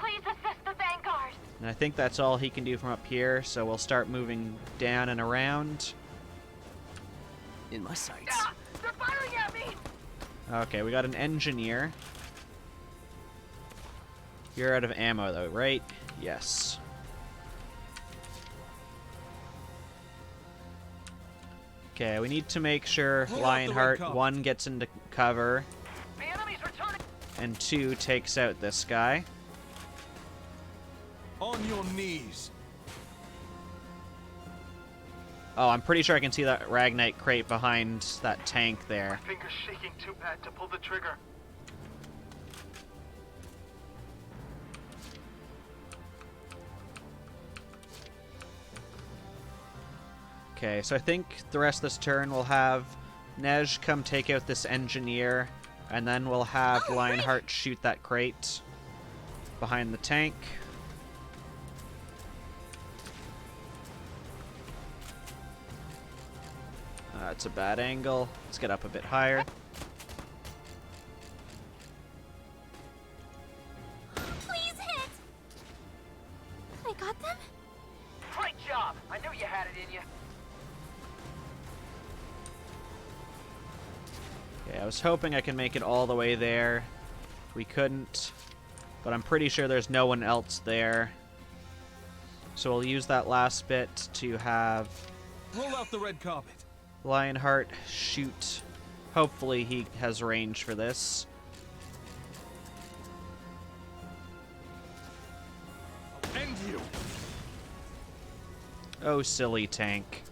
Please assist the vanguard. And I think that's all he can do from up here, so we'll start moving down and around. In my sights. Ah, they're firing at me! Okay, we got an engineer. You're out of ammo, though, right? Yes. Okay, we need to make sure Lionheart, 1, gets into cover, The enemy's returning! and 2, takes out this guy. On your knees. Oh, I'm pretty sure I can see that Ragnite crate behind that tank there. Fingers shaking too bad to pull the trigger. Okay, so I think the rest of this turn we'll have Nej come take out this engineer, and then we'll have Lionheart shoot that crate behind the tank. That's a bad angle. Let's get up a bit higher. Please hit! I got them? Great job! I knew you had it in you. Okay, I was hoping I could make it all the way there. We couldn't, but I'm pretty sure there's no one else there. So we'll use that last bit to have Roll out the red carpet. Lionheart shoot. Hopefully he has range for this. End you. Oh, silly tank.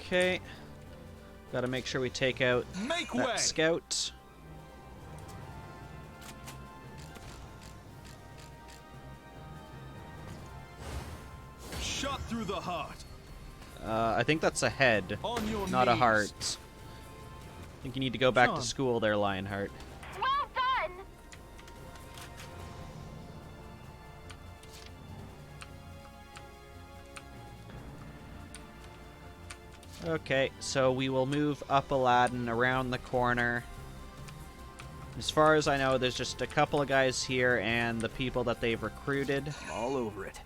Okay. Gotta make sure we take out Make that way. scout. Shot through the heart. I think that's a head, On your not a knees. heart. I think you need to go back Sean. to school there, Lionheart. Well done! Okay, so we will move up Aladdin around the corner. As far as I know, there's just a couple of guys here and the people that they've recruited. I'm all over it.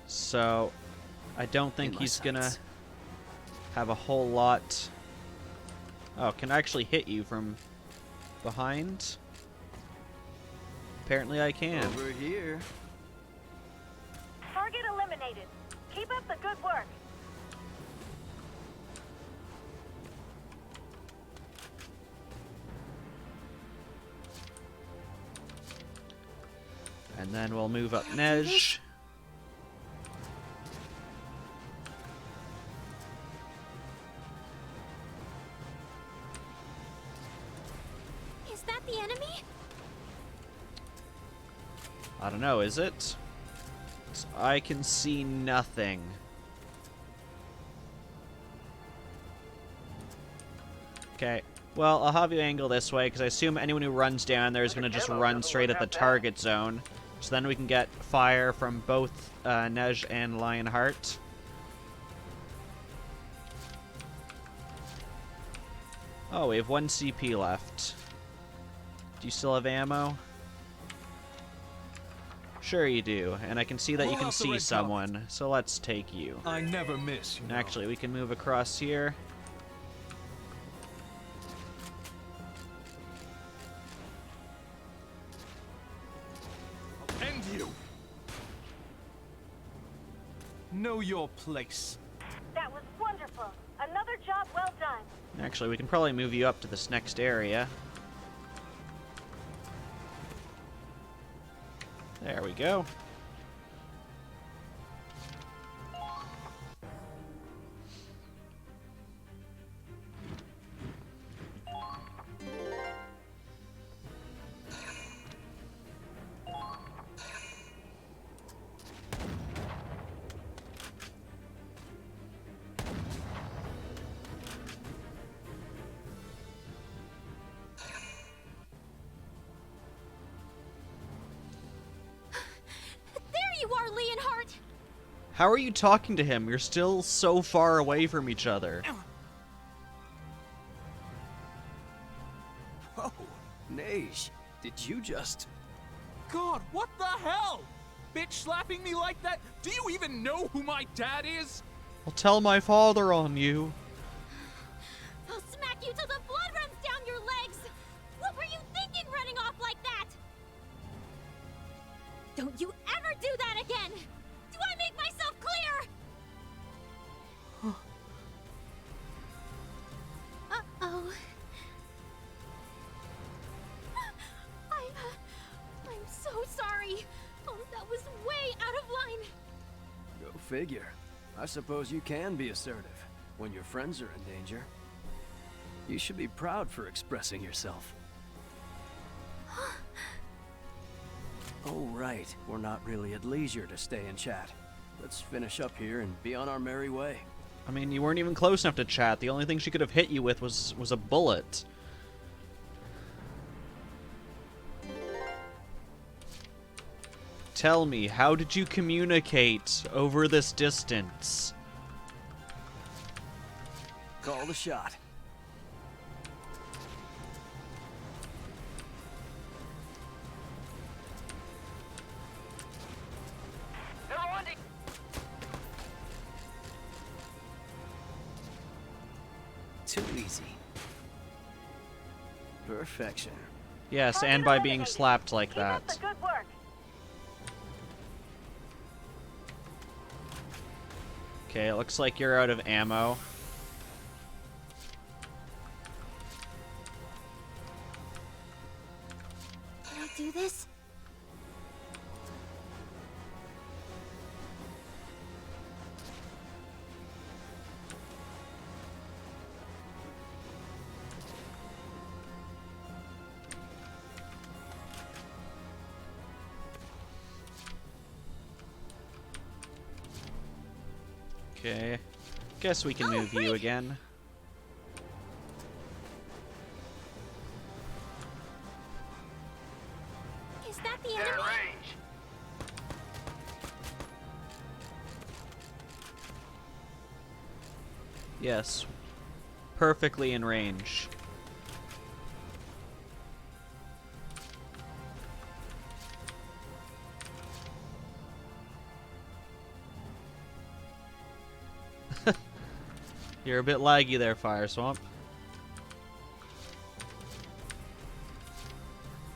So, I don't think he's gonna have a whole lot... Oh, can I actually hit you from behind? Apparently I can. Over here. Target eliminated. Keep up the good work. And then we'll move up Nej. Is that the enemy? I don't know, is it? I can see nothing. Okay. Well, I'll have you angle this way, because I assume anyone who runs down there is going to just run straight at the target zone. So then we can get fire from both Nej and Lionheart. Oh, we have 1 CP left. Do you still have ammo? Sure you do, and I can see that you can see someone, so let's take you. I never miss, you know. Actually, we can move across here. End you! Know your place. That was wonderful. Another job well done. Actually, we can probably move you up to this next area. There we go. How are you talking to him? You're still so far away from each other. Oh, Nej, did you just... God, what the hell? Bitch slapping me like that? Do you even know who my dad is? I'll tell my father on you. I'll smack you till the blood runs down your legs! What were you thinking running off like that? Don't you ever do that again! Do I make myself clear? Uh-oh. I'm so sorry. Oh, that was way out of line. Go figure. I suppose you can be assertive when your friends are in danger. You should be proud for expressing yourself. Oh, right. We're not really at leisure to stay and chat. Let's finish up here and be on our merry way. I mean, you weren't even close enough to chat. The only thing she could have hit you with was a bullet. Tell me, how did you communicate over this distance? Call the shot. Too easy. Perfection. Yes, and by being slapped like that. Keep up the good work. Okay, it looks like you're out of ammo. Can I do this? Okay. Guess we can move you again. Is that the enemy? Yes. Perfectly in range. You're a bit laggy there, Fire Swamp.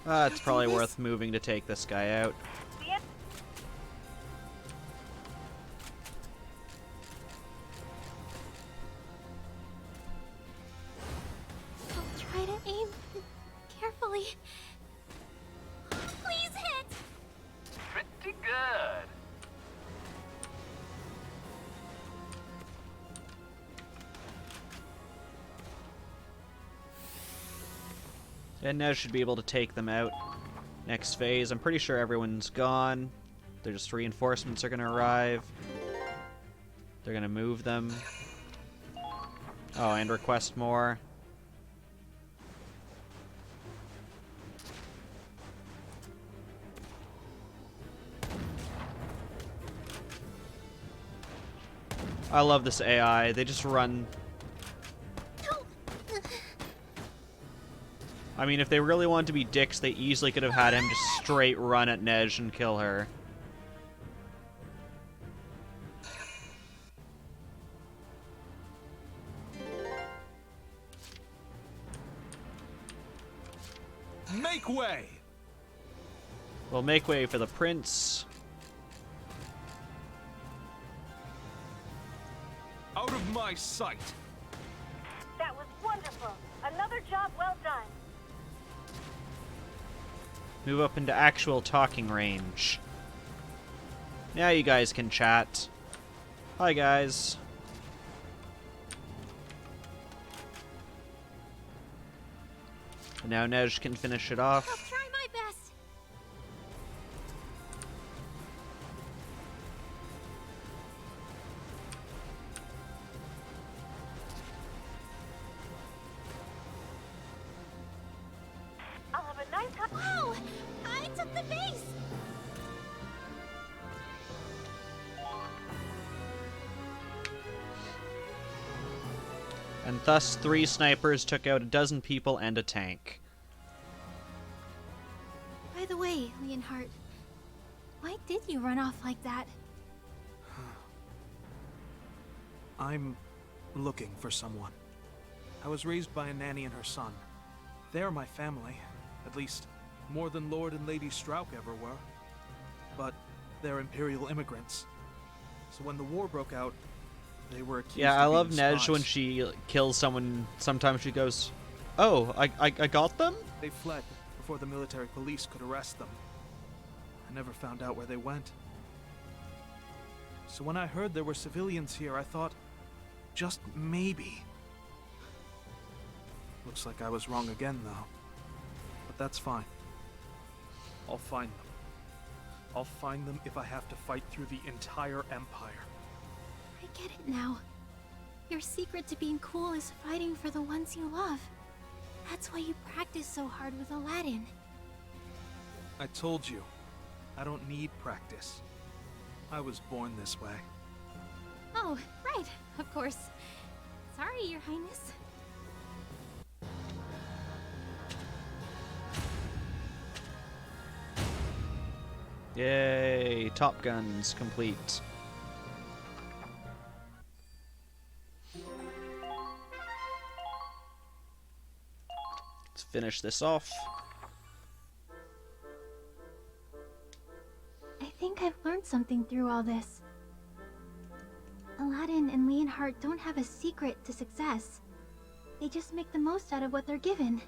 It's probably worth moving to take this guy out. I'll try to aim carefully. Please hit! Pretty good. And now should be able to take them out. Next phase, I'm pretty sure everyone's gone. They're just reinforcements are gonna arrive. They're gonna move them. Oh, and request more. I love this AI. They just run. I mean, if they really wanted to be dicks, they easily could have had him just straight run at Nej and kill her. Make way! We'll make way for the prince. Out of my sight! That was wonderful. Another job well done. Move up into actual talking range. Now you guys can chat. Hi, guys. And now Nej can finish it off. I'll try my best. I'll have a nice time. Wow! I took the base! And thus 3 snipers took out 12 people and a tank. By the way, Leonhardt, why did you run off like that? I'm looking for someone. I was raised by a nanny and her son. They're my family. At least, more than Lord and Lady Strauk ever were. But they're Imperial immigrants. So when the war broke out, they were accused Yeah, of I being love Nej spies. when she kills someone. Sometimes she goes, "Oh, I got them?" They fled before the military police could arrest them. I never found out where they went. So when I heard there were civilians here, I thought, just maybe. Looks like I was wrong again, though. But that's fine. I'll find them. I'll find them if I have to fight through the entire Empire. I get it now. Your secret to being cool is fighting for the ones you love. That's why you practice so hard with Aladdin. I told you, I don't need practice. I was born this way. Oh, right, of course. Sorry, Your Highness. Yay, Top Guns complete. Let's finish this off. I think I've learned something through all this. Aladdin and Leonhardt don't have a secret to success. They just make the most out of what they're given.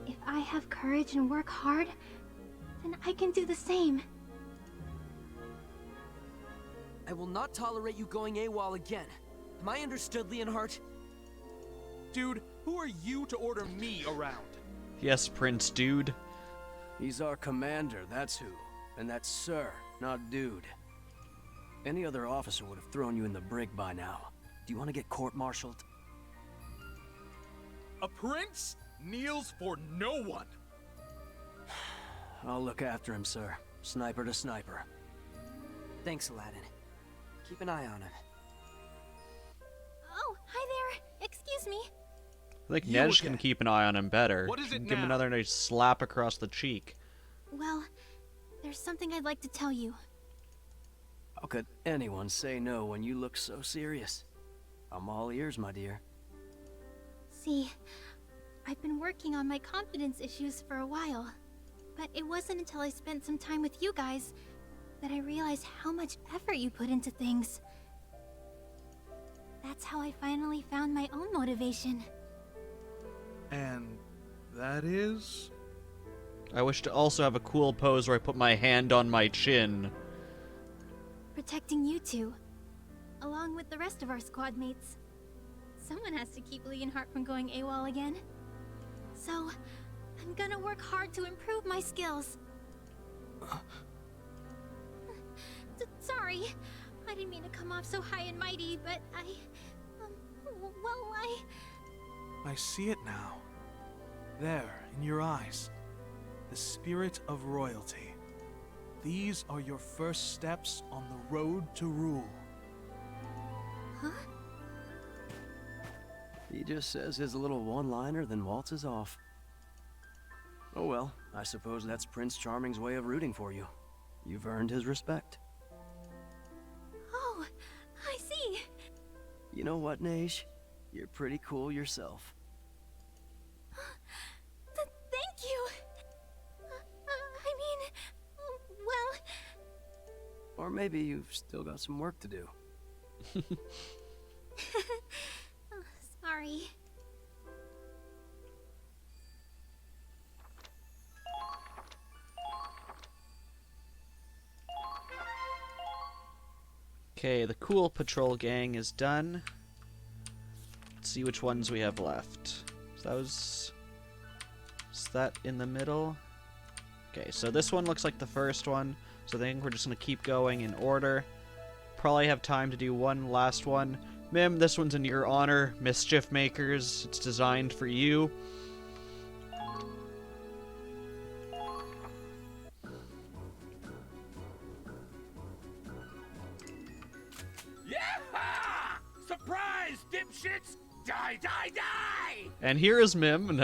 If I have courage and work hard, then I can do the same. I will not tolerate you going AWOL again. Am I understood, Leonhardt? Dude, who are you to order me around? Yes, Prince Dude. He's our commander, that's who. And that's Sir, not Dude. Any other officer would have thrown you in the brig by now. Do you want to get court-martialed? A prince kneels for no one. I'll look after him, sir. Sniper to sniper. Thanks, Aladdin. Keep an eye on him. Oh, hi there. Excuse me. I think You Nej again. can keep an eye on him better. What is it Give him now? another nice slap across the cheek. Well, there's something I'd like to tell you. How could anyone say no when you look so serious? I'm all ears, my dear. See, I've been working on my confidence issues for a while. But it wasn't until I spent some time with you guys that I realized how much effort you put into things. That's how I finally found my own motivation. And that is? I wish to also have a cool pose where I put my hand on my chin. Protecting you two, along with the rest of our squad mates. Someone has to keep Leonhardt from going AWOL again. So, I'm gonna work hard to improve my skills. Sorry, I didn't mean to come off so high and mighty, but I see it now. There, in your eyes. The spirit of royalty. These are your first steps on the road to rule. Huh? He just says his little one-liner, then waltzes off. Oh well, I suppose that's Prince Charming's way of rooting for you. You've earned his respect. Oh, I see. You know what, Nej? You're pretty cool yourself. Thank you. I mean, well... Or maybe you've still got some work to do. Sorry. Okay, the cool patrol gang is done. Let's see which ones we have left. So that was... Is that in the middle? Okay, so this one looks like the first one. So I think we're just going to keep going in order. Probably have time to do one last one. Mim, this one's in your honor. Mischief Makers. It's designed for you. Yeah! Surprise, dipshits! Die, die, die! And here is Mim.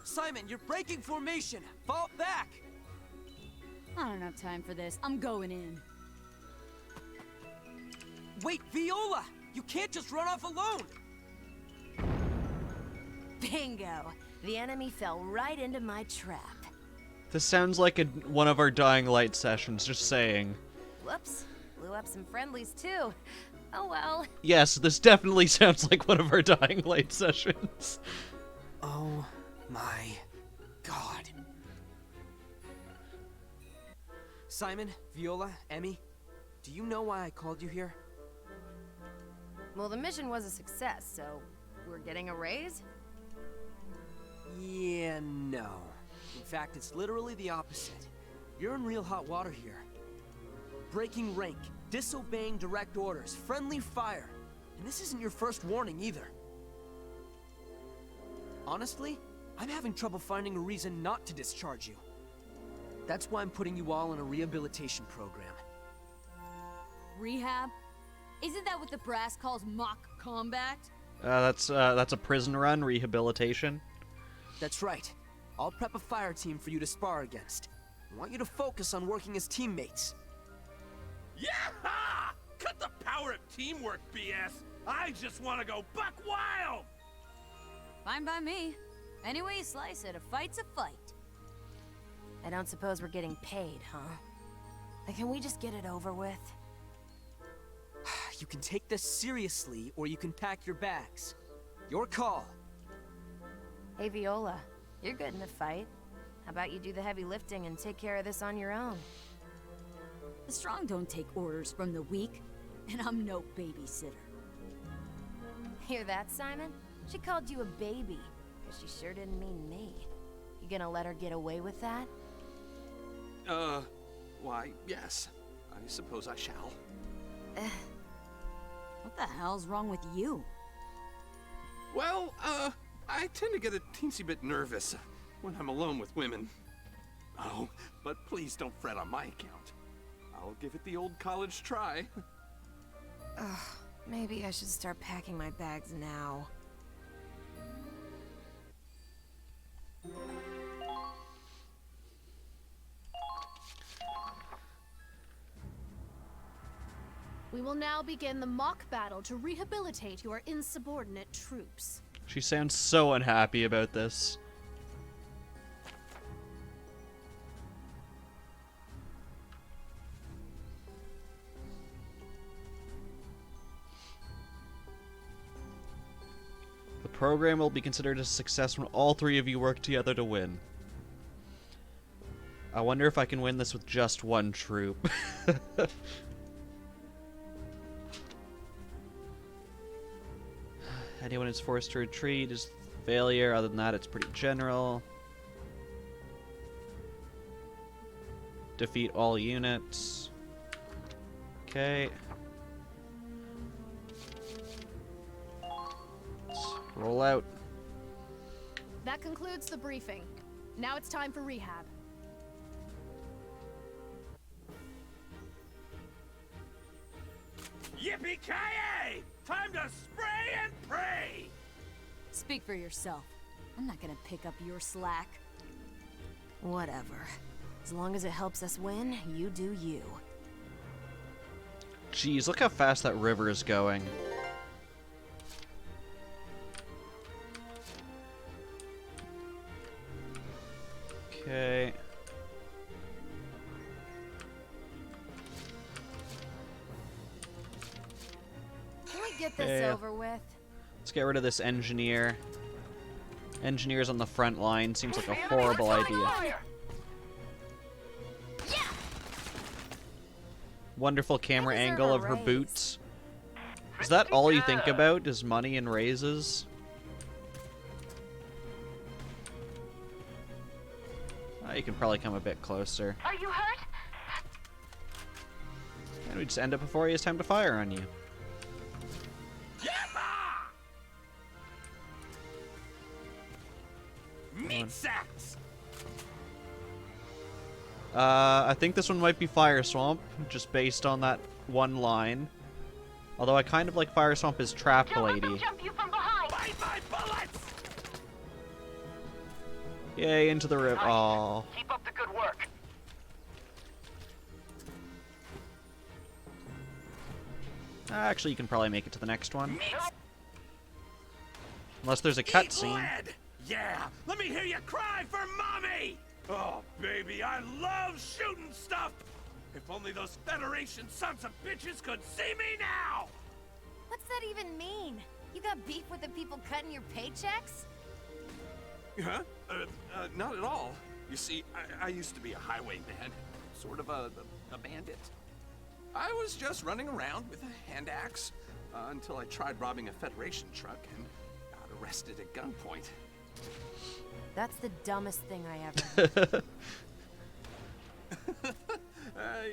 Simon, you're breaking formation. Fall back. I don't have time for this. I'm going in. Wait, Viola! You can't just run off alone! Bingo! The enemy fell right into my trap. This sounds like one of our Dying Light sessions, just saying. Whoops. Blew up some friendlies too. Oh well. Yes, this definitely sounds like one of our Dying Light sessions. Oh my god. Simon, Viola, Emmy, do you know why I called you here? Well, the mission was a success, so we're getting a raise? Yeah, no. In fact, it's literally the opposite. You're in real hot water here. Breaking rank, disobeying direct orders, friendly fire. And this isn't your first warning either. Honestly, I'm having trouble finding a reason not to discharge you. That's why I'm putting you all in a rehabilitation program. Rehab? Isn't that what the brass calls mock combat? That's a prison run, rehabilitation. That's right. I'll prep a fire team for you to spar against. I want you to focus on working as teammates. Yeah! Cut the power of teamwork, BS! I just want to go buck wild! Fine by me. Any way you slice it, a fight's a fight. I don't suppose we're getting paid, huh? Then can we just get it over with? You can take this seriously, or you can pack your bags. Your call. Hey, Viola, you're good in a fight. How about you do the heavy lifting and take care of this on your own? The strong don't take orders from the weak, and I'm no babysitter. Hear that, Simon? She called you a baby, because she sure didn't mean me. You gonna let her get away with that? Why, yes. I suppose I shall. What the hell's wrong with you? Well, I tend to get a teensy bit nervous when I'm alone with women. Oh, but please don't fret on my account. I'll give it the old college try. Ugh, maybe I should start packing my bags now. We will now begin the mock battle to rehabilitate your insubordinate troops. She sounds so unhappy about this. The program will be considered a success when all three of you work together to win. I wonder if I can win this with just one troop. Anyone who's forced to retreat is failure. Other than that, it's pretty general. Defeat all units. Okay. Let's roll out. That concludes the briefing. Now it's time for rehab. Yippee-ki-yay! Time to spray and pray! Speak for yourself. I'm not gonna pick up your slack. Whatever. As long as it helps us win, you do you. Jeez, look how fast that river is going. Okay. Can we get this over with? Let's get rid of this engineer. Engineers on the front line seems like a horrible idea. Wonderful camera angle of her boots. Is that all you think about? Is money and raises? Oh, you can probably come a bit closer. Are you hurt? And we just end it before he has time to fire on you. Meat sacks! I think this one might be Fire Swamp, just based on that one line. Although I kind of like Fire Swamp as Trap Lady. Jump you from behind. Bite my bullets! Yay, into the river. Aww. Keep up the good work. Actually, you can probably make it to the next one. Unless there's a cutscene. Yeah, let me hear you cry for mommy! Oh, baby, I love shooting stuff! If only those Federation sons of bitches could see me now! What's that even mean? You got beef with the people cutting your paychecks? Huh? Not at all. You see, I used to be a highwayman, sort of a bandit. I was just running around with a hand axe until I tried robbing a Federation truck and got arrested at gunpoint. That's the dumbest thing I ever heard.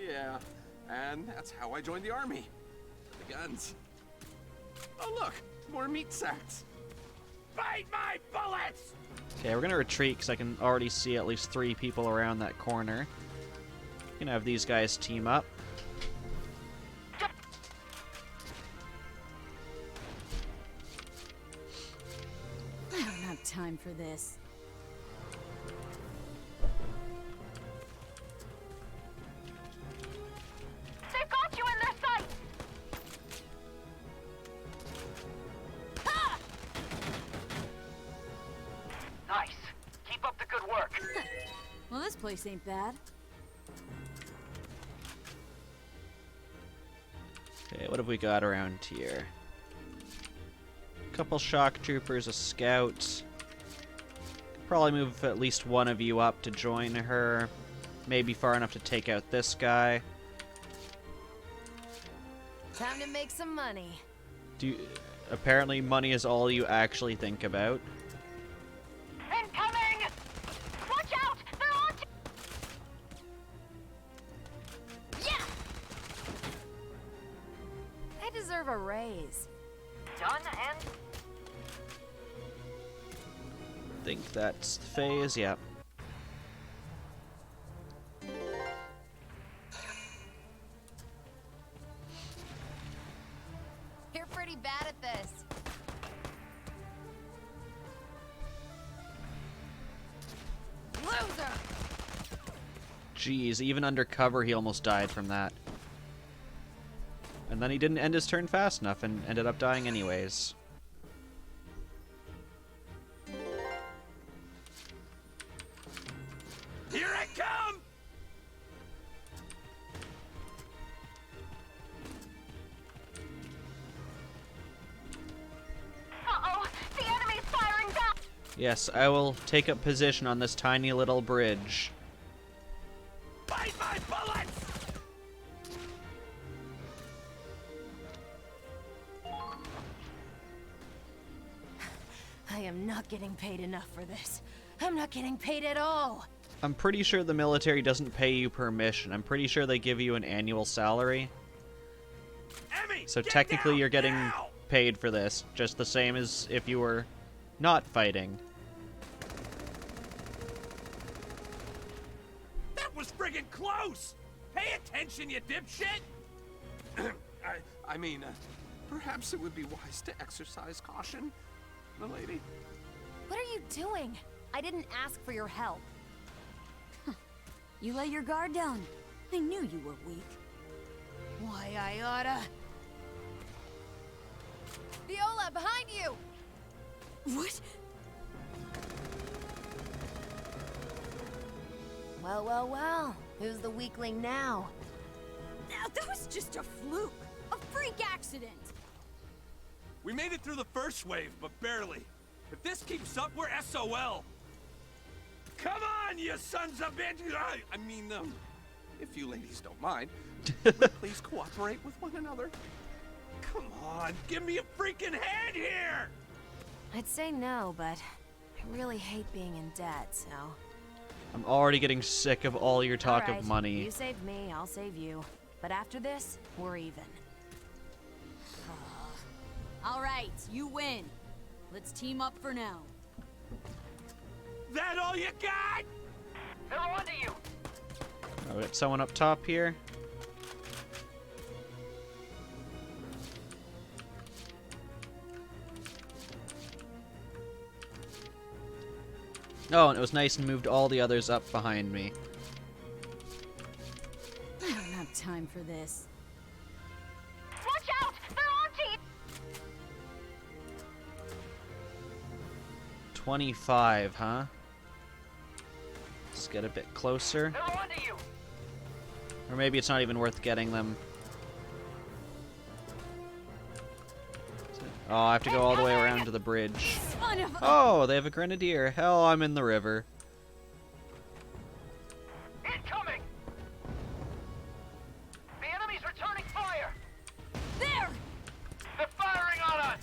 Yeah, and that's how I joined the army. The guns. Oh look, more meat sacks. Bite my bullets! Okay, we're gonna retreat because I can already see at least 3 people around that corner. Gonna have these guys team up. I don't have time for this. They've got you in their sights. Ha! Nice. Keep up the good work. Well, this place ain't bad. Okay, what have we got around here? Couple shock troopers, a scout. Probably move at least one of you up to join her. Maybe far enough to take out this guy. Time to make some money. Apparently money is all you actually think about. Incoming! Watch out! They're on Yeah! I deserve a raise. Done and Think that's the phase, yep. Jeez, even under cover he almost died from that. And then he didn't end his turn fast enough and ended up dying anyways. Here I come! Uh-oh! The enemy's firing back! Yes, I will take up position on this tiny little bridge. Bite my bullets! I am not getting paid enough for this. I'm not getting paid at all. I'm pretty sure the military doesn't pay you per mission. I'm pretty sure they give you an annual salary. Emmy, So get technically down you're getting now! paid for this, just the same as if you were not fighting. That was friggin' close! Pay attention, you dipshit! I mean, perhaps it would be wise to exercise caution, milady. What are you doing? I didn't ask for your help. You let your guard down. I knew you were weak. Why, I oughta... Viola, behind you! What? Well. Who's the weakling now? That was just a fluke. A freak accident. We made it through the first wave, but barely. If this keeps up, we're SOL! Come on, you sons of bitches! I mean, if you ladies don't mind, would you please cooperate with one another? Come on, give me a freaking hand here! I'd say no, but I really hate being in debt, so... I'm already getting sick of all your talk All right, of money. You saved me, I'll save you. But after this, we're even. All right, you win. Let's team up for now. That all you got? They're onto you! Oh, we got someone up top here. Oh, and it was nice and moved all the others up behind me. I don't have time for this. Watch out! They're onto you! 25, huh? Let's get a bit closer. They're onto you! Or maybe it's not even worth getting them. Oh, I have to go all the way around to the bridge. Son of a... Oh, they have a grenadier. Hell, I'm in the river. Incoming! The enemy's returning fire! There! They're firing on us!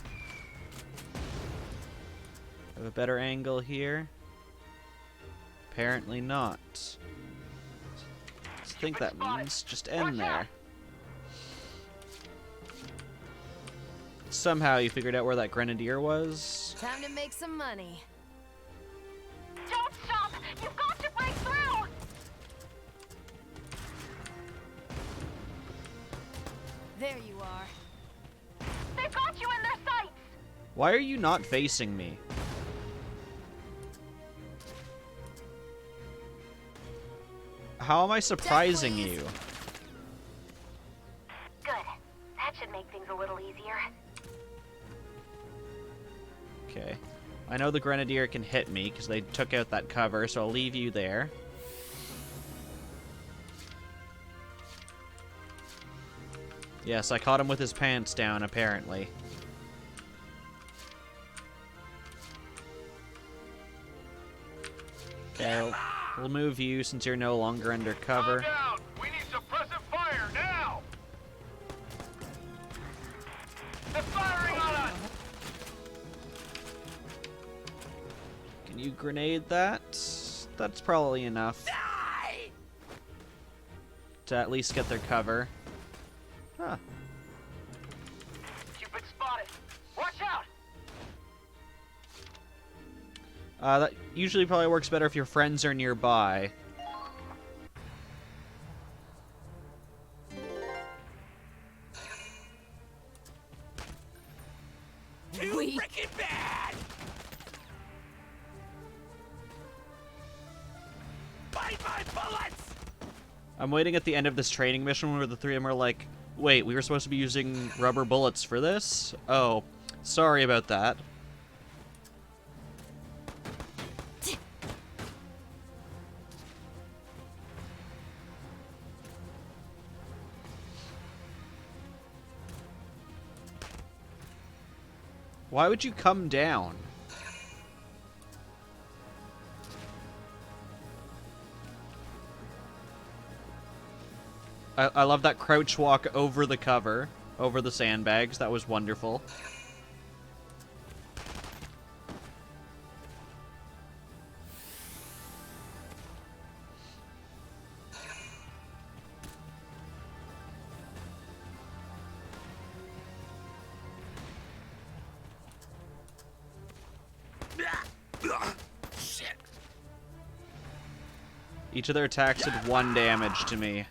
Have a better angle here. Apparently not. I think that means just end there. Somehow you figured out where that grenadier was. Time to make some money. Don't stop! You've got to break through! There you are. They've got you in their sights! Why are you not facing me? How am I surprising you? Good. That should make things a little easier. Okay. I know the grenadier can hit me because they took out that cover, so I'll leave you there. Yes, I caught him with his pants down, apparently. Okay, we'll move you since you're no longer under cover. Down! We need suppressive fire now! They're firing on us! Can you grenade that? That's probably enough. To at least get their cover. Huh. You've been spotted! Watch out! That usually probably works better if your friends are nearby. Too freaking bad! Bite my bullets! I'm waiting at the end of this training mission where the three of them are like, wait, we were supposed to be using rubber bullets for this? Oh, sorry about that. Why would you come down? I love that crouch walk over the cover, over the sandbags. That was wonderful. Shit. Each of their attacks did 1 damage to me.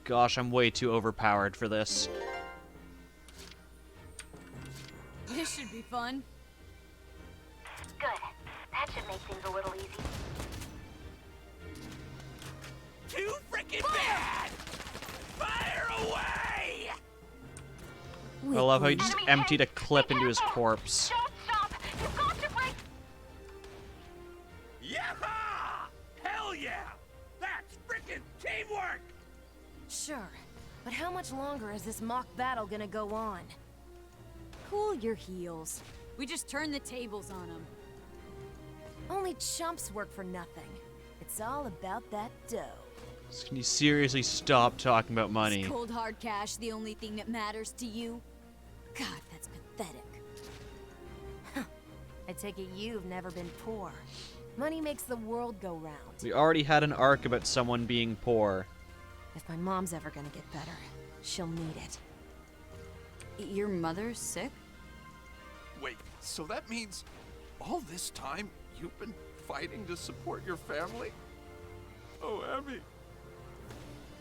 Gosh, I'm way too overpowered for this. This should be fun. Good. That should make things a little easy. Too freaking bad! Fire away! I love how he just emptied a clip into his corpse. Yaha! Hell yeah! That's freaking teamwork! Sure, but how much longer is this mock battle gonna go on? Cool your heels. We just turned the tables on them. Only chumps work for nothing. It's all about that dough. Can you seriously stop talking about money? Is cold hard cash the only thing that matters to you? God, that's pathetic. I take it you've never been poor. Money makes the world go round. We already had an arc about someone being poor. If my mom's ever gonna get better, she'll need it. Your mother's sick? Wait, so that means all this time you've been fighting to support your family? Oh, Abby.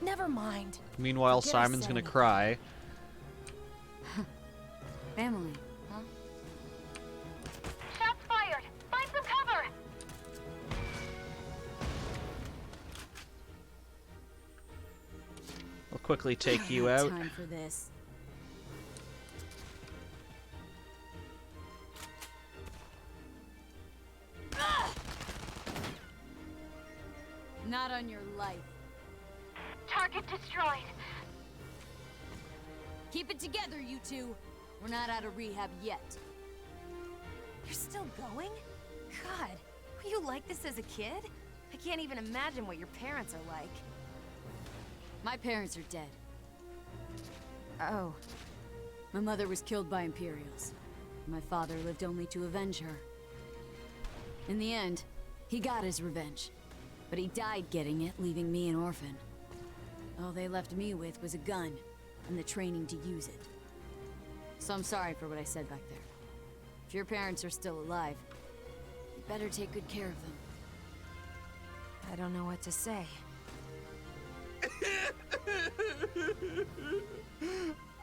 Never mind. Meanwhile, Forget I Simon's said gonna anything. cry. Family, huh? Shots fired! Find some cover! I'll quickly take you I had out. Time for this. Not on your life. Target destroyed. Keep it together, you two. We're not out of rehab yet. You're still going? God, were you like this as a kid? I can't even imagine what your parents are like. My parents are dead. Oh. My mother was killed by Imperials. My father lived only to avenge her. In the end, he got his revenge. But he died getting it, leaving me an orphan. All they left me with was a gun, and the training to use it. So I'm sorry for what I said back there. If your parents are still alive, you better take good care of them. I don't know what to say.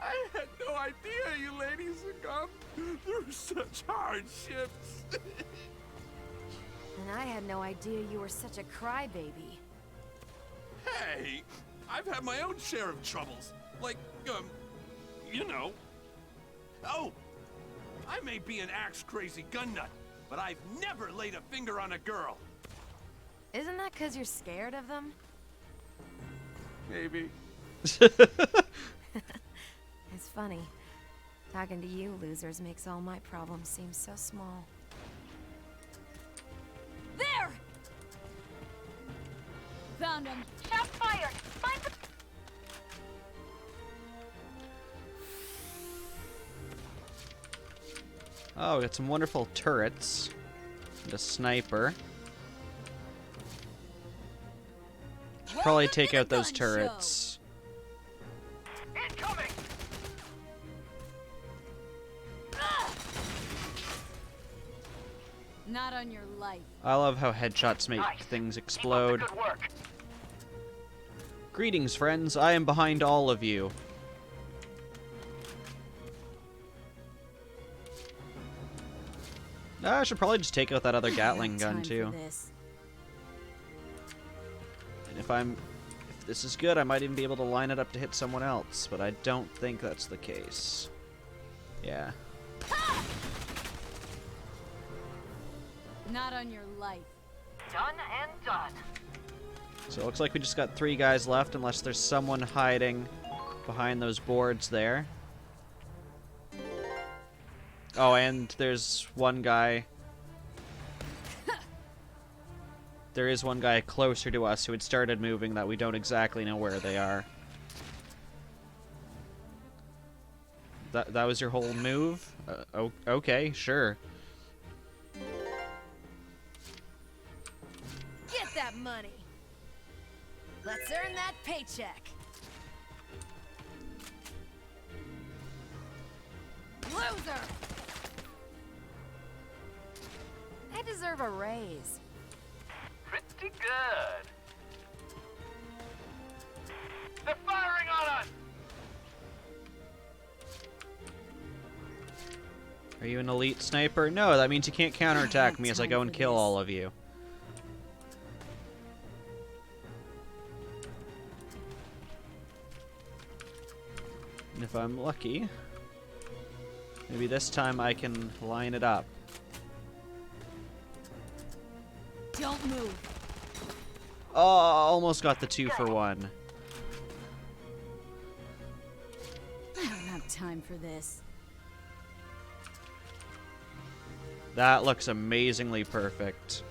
I had no idea you ladies had gone through such hardships. And I had no idea you were such a crybaby. Hey, I've had my own share of troubles. Like, you know. Oh, I may be an axe-crazy gun nut, but I've never laid a finger on a girl. Isn't that because you're scared of them? Maybe. It's funny. Talking to you losers makes all my problems seem so small. There! Found him. Shots fired! Find the... Oh, we got some wonderful turrets. And a sniper. Should probably take out those turrets. Incoming! Not on your life. I love how headshots make things explode. Good work. Greetings, friends. I am behind all of you. I should probably just take out that other Gatling gun Time too. for this. And if this is good, I might even be able to line it up to hit someone else, but I don't think that's the case. Yeah. Not on your life. Done and done. So it looks like we just got 3 guys left, unless there's someone hiding behind those boards there. Oh, and there's one guy. There is one guy closer to us who had started moving that we don't exactly know where they are. That was your whole move? Okay, sure. Get that money. Let's earn that paycheck. Loser! I deserve a raise. Pretty good. They're firing on us! Are you an elite sniper? No, that means you can't counterattack me as I go and kill all of you. And if I'm lucky, maybe this time I can line it up. Don't move. Oh, almost got the 2 for 1. I don't have time for this. That looks amazingly perfect.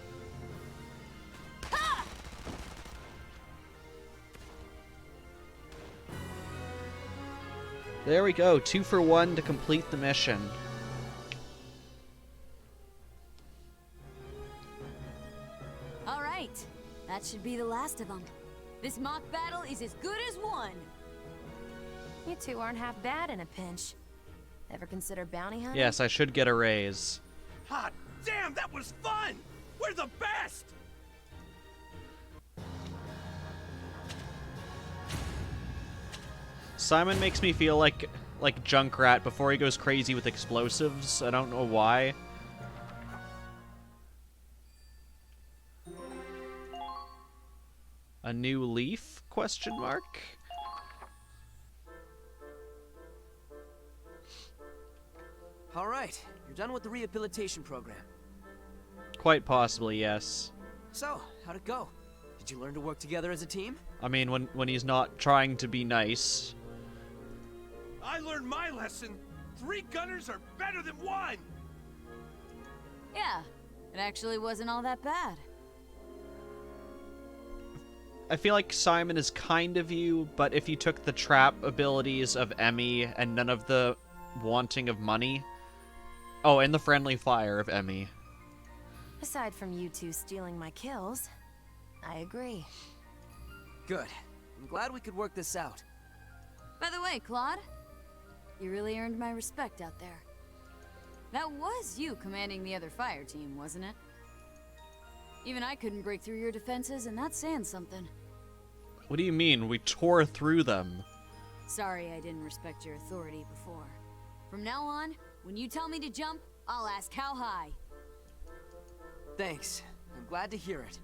There we go, 2 for 1 to complete the mission. All right, that should be the last of them. This mock battle is as good as won. You two aren't half bad in a pinch. Ever consider bounty hunting? Yes, I should get a raise. Hot damn, that was fun! We're the best! Simon makes me feel like Junkrat before he goes crazy with explosives. I don't know why. A new leaf? Question mark? All right, you're done with the rehabilitation program. Quite possibly, yes. So, how'd it go? Did you learn to work together as a team? I mean, when he's not trying to be nice. I learned my lesson. 3 gunners are better than 1! Yeah, it actually wasn't all that bad. I feel like Simon is kind of you, but if you took the trap abilities of Emmy and none of the wanting of money. Oh, and the friendly fire of Emmy. Aside from you two stealing my kills, I agree. Good. I'm glad we could work this out. By the way, Claude, you really earned my respect out there. That was you commanding the other fire team, wasn't it? Even I couldn't break through your defenses, and that's saying something. What do you mean? We tore through them. Sorry I didn't respect your authority before. From now on, when you tell me to jump, I'll ask how high. Thanks. I'm glad to hear it.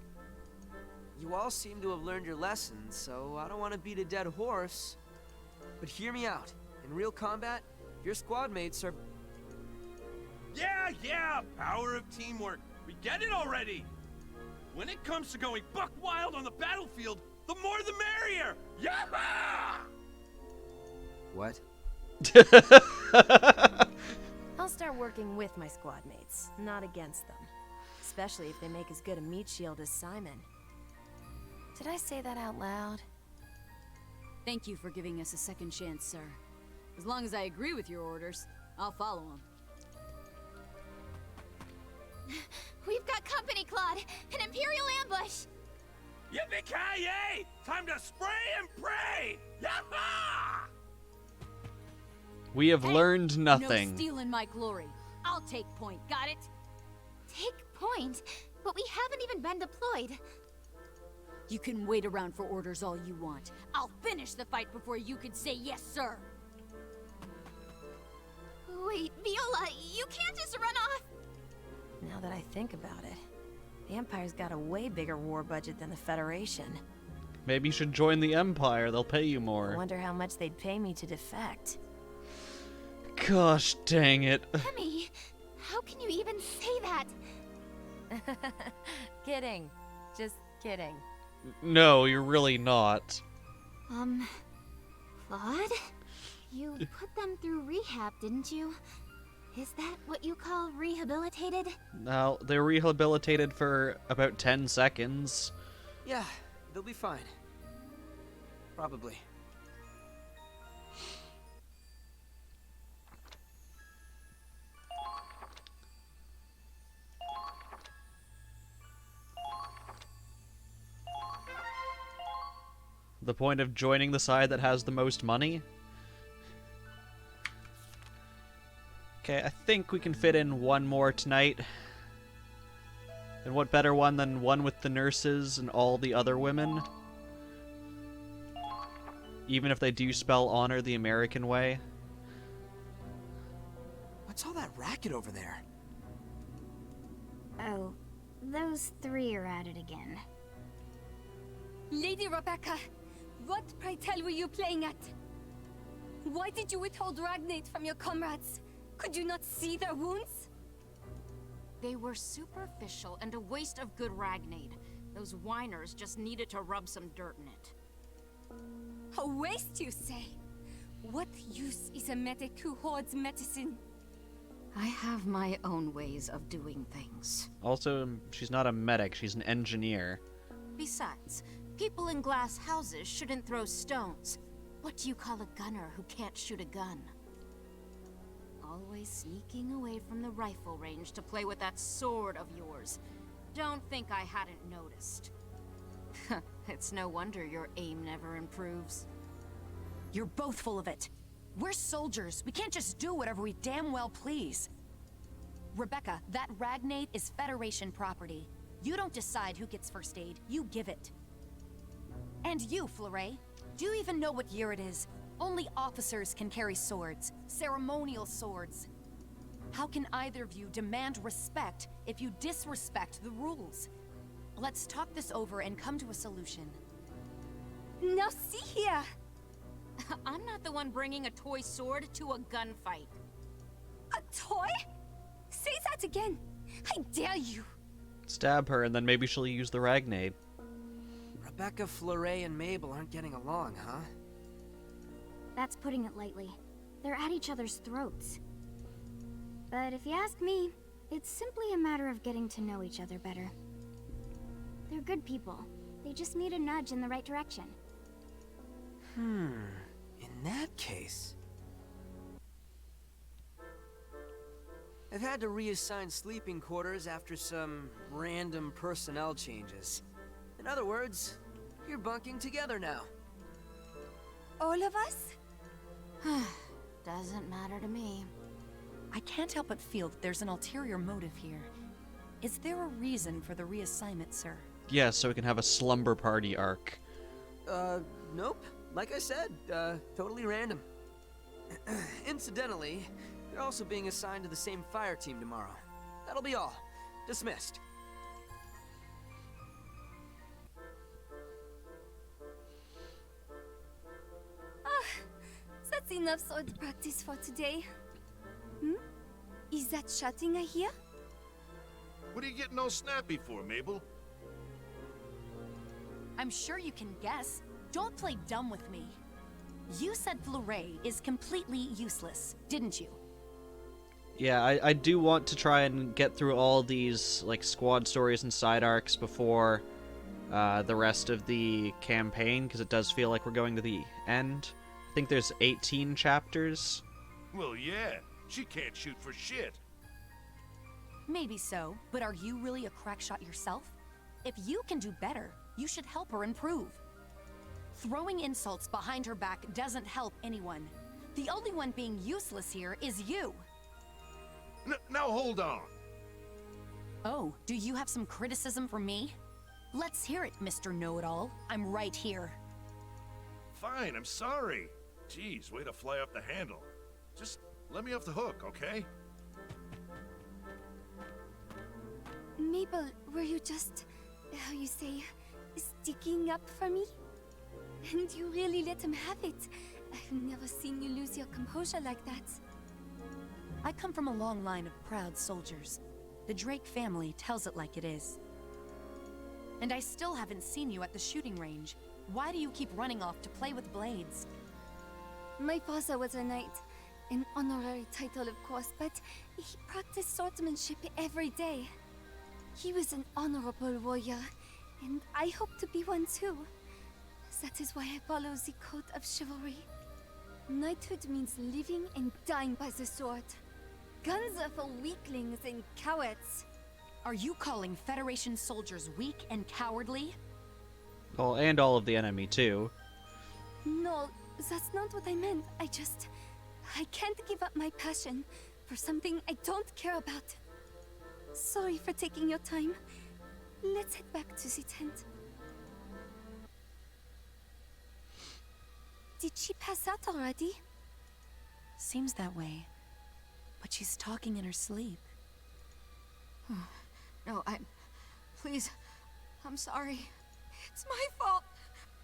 You all seem to have learned your lessons, so I don't want to beat a dead horse. But hear me out. In real combat, your squad mates are... Yeah, power of teamwork. We get it already. When it comes to going buck wild on the battlefield, the more the merrier. Yaha! What? I'll start working with my squad mates, not against them. Especially if they make as good a meat shield as Simon. Did I say that out loud? Thank you for giving us a second chance, sir. As long as I agree with your orders, I'll follow them. We've got company, Claude! An Imperial ambush! Yippee-ki-yay! Time to spray and pray! Yaha! We have learned nothing. No stealing my glory. I'll take point, got it? Take point? But we haven't even been deployed. You can wait around for orders all you want. I'll finish the fight before you can say yes, sir. Wait, Viola, you can't just run off. Now that I think about it, the Empire's got a way bigger war budget than the Federation. Maybe you should join the Empire. They'll pay you I more. wonder how much they'd pay me to defect. Gosh dang it. Emmy, how can you even say that? Kidding. Just kidding. No, you're really not. Claude? You put them through rehab, didn't you? Is that what you call rehabilitated? No, they're rehabilitated for about 10 seconds. Yeah, they'll be fine. Probably. The point of joining the side that has the most money? Okay, I think we can fit in one more tonight. And what better one than one with the nurses and all the other women? Even if they do spell honor the American way. What's all that racket over there? Oh, those three are at it again. Lady Rebecca, what, pray tell, were you playing at? Why did you withhold Ragnate from your comrades? Could you not see their wounds? They were superficial and a waste of good Ragnade. Those whiners just needed to rub some dirt in it. A waste, you say? What use is a medic who hoards medicine? I have my own ways of doing things. Also, she's not a medic, she's an engineer. Besides, people in glass houses shouldn't throw stones. What do you call a gunner who can't shoot a gun? Always sneaking away from the rifle range to play with that sword of yours. Don't think I hadn't noticed. It's no wonder your aim never improves. You're both full of it. We're soldiers. We can't just do whatever we damn well please. Rebecca, that Ragnate is Federation property. You don't decide who gets first aid, you give it. And you, Fleuret, do you even know what year it is? Only officers can carry swords, ceremonial swords. How can either of you demand respect if you disrespect the rules? Let's talk this over and come to a solution. Now see here! I'm not the one bringing a toy sword to a gunfight. A toy? Say that again! I dare you! Stab her, and then maybe she'll use the Ragnade. Rebecca, Fleuret, and Mabel aren't getting along, huh? That's putting it lightly. They're at each other's throats. But if you ask me, it's simply a matter of getting to know each other better. They're good people. They just need a nudge in the right direction. In that case... I've had to reassign sleeping quarters after some random personnel changes. In other words, you're bunking together now. All of us? Doesn't matter to me. I can't help but feel that there's an ulterior motive here. Is there a reason for the reassignment, sir? Yeah, so we can have a slumber party arc. Nope. Like I said, totally random. Incidentally, you're also being assigned to the same fire team tomorrow. That'll be all. Dismissed. That's enough sword practice for today. Is that shouting I hear? What are you getting all snappy for, Mabel? I'm sure you can guess. Don't play dumb with me. You said Fleuret is completely useless, didn't you? Yeah, I do want to try and get through all these like squad stories and side arcs before the rest of the campaign, because it does feel like we're going to the end. I think there's 18 chapters. Well, yeah. She can't shoot for shit. Maybe so, but are you really a crack shot yourself? If you can do better, you should help her improve. Throwing insults behind her back doesn't help anyone. The only one being useless here is you. Now hold on. Oh, do you have some criticism for me? Let's hear it, Mr. Know-It-All. I'm right here. Fine, I'm sorry. Jeez, way to fly off the handle. Just let me off the hook, okay? trouble, were you just, how you say, sticking up for me? And you really let him have it. I've never seen you lose your composure like that. I come from a long line of proud soldiers. The Drake family tells it like it is. And I still haven't seen you at the shooting range. Why do you keep running off to play with blades? My father was a knight. An honorary title, of course, but he practiced swordsmanship every day. He was an honorable warrior, and I hope to be one too. That is why I follow the code of chivalry. Knighthood means living and dying by the sword. Guns are for weaklings and cowards. Are you calling Federation soldiers weak and cowardly? Well, and all of the enemy, too. No, that's not what I meant. I can't give up my passion for something I don't care about. Sorry for taking your time. Let's head back to the tent. Did she pass out already? Seems that way. But she's talking in her sleep. No, please, I'm sorry. It's my fault.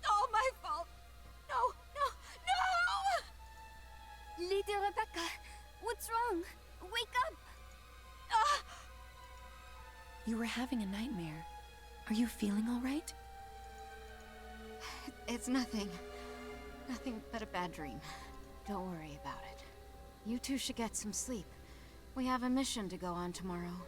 All my fault. No, no, no! Lady Rebecca, what's wrong? Wake up! Ah! You were having a nightmare. Are you feeling all right? It's nothing. Nothing but a bad dream. Don't worry about it. You two should get some sleep. We have a mission to go on tomorrow.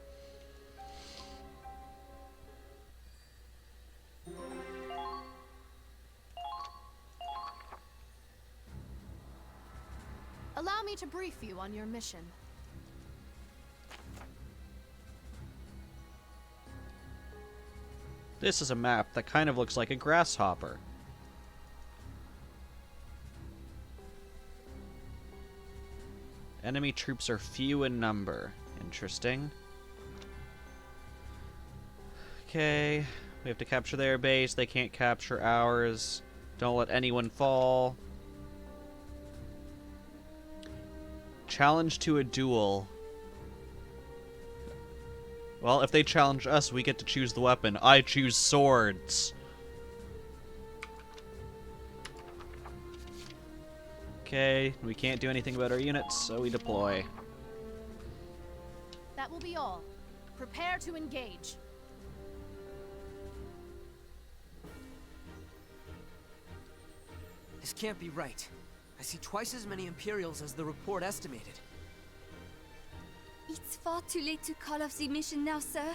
Allow me to brief you on your mission. This is a map that kind of looks like a grasshopper. Enemy troops are few in number. Interesting. Okay, we have to capture their base. They can't capture ours. Don't let anyone fall. Challenge to a duel. Well, if they challenge us, we get to choose the weapon. I choose swords. Okay, we can't do anything about our units, so we deploy. That will be all. Prepare to engage. This can't be right. I see twice as many Imperials as the report estimated. It's far too late to call off the mission now, sir.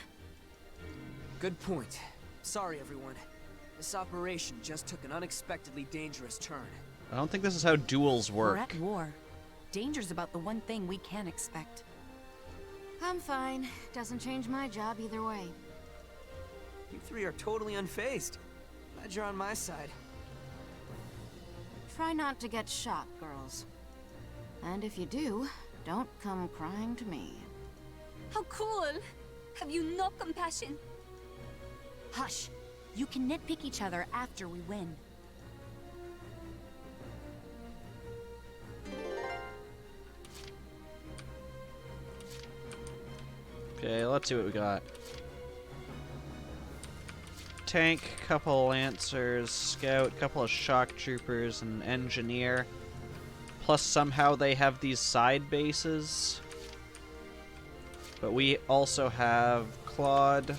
Good point. Sorry, everyone. This operation just took an unexpectedly dangerous turn. I don't think this is how duels work. We're at war. Danger's about the one thing we can expect. I'm fine. Doesn't change my job either way. You three are totally unfazed. Glad you're on my side. Try not to get shot, girls. And if you do, don't come crying to me. How cruel! Have you no compassion? Hush! You can nitpick each other after we win. Okay, let's see what we got. Tank, couple lancers, scout, couple of shock troopers, and engineer. Plus somehow they have these side bases. But we also have Claude.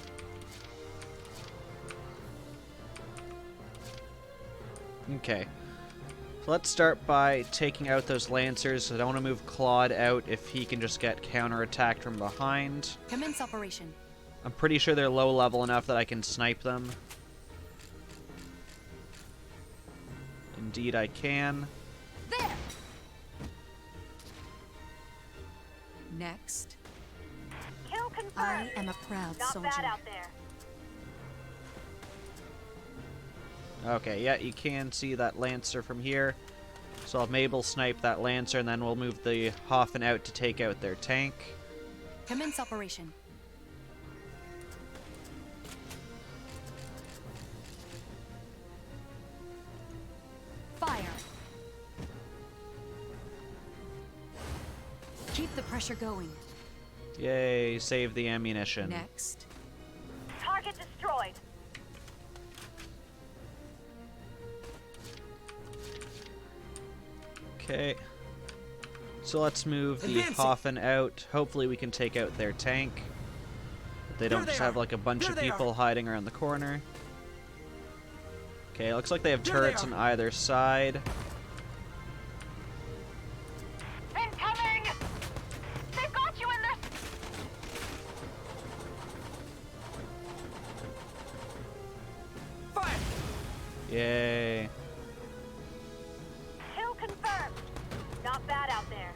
Okay. So let's start by taking out those lancers. I don't want to move Claude out if he can just get counterattacked from behind. Commence operation. I'm pretty sure they're low level enough that I can snipe them. Indeed I can. There! Next. Kill confirmed. I am a proud Not soldier. bad out there. Okay, yeah, you can see that Lancer from here. So I'll have Mabel snipe that Lancer, and then we'll move the Hoffen out to take out their tank. Commence operation. Fire. Keep the pressure going. Yay, save the ammunition. Next. Target destroyed. Okay. So let's move the Advancing. Hoffen out. Hopefully we can take out their tank. They don't just have like a bunch of people hiding around the corner. Okay, looks like they have turrets on either side. Incoming! They've got you in there! Fire! Yay. Kill confirmed. Not bad out there.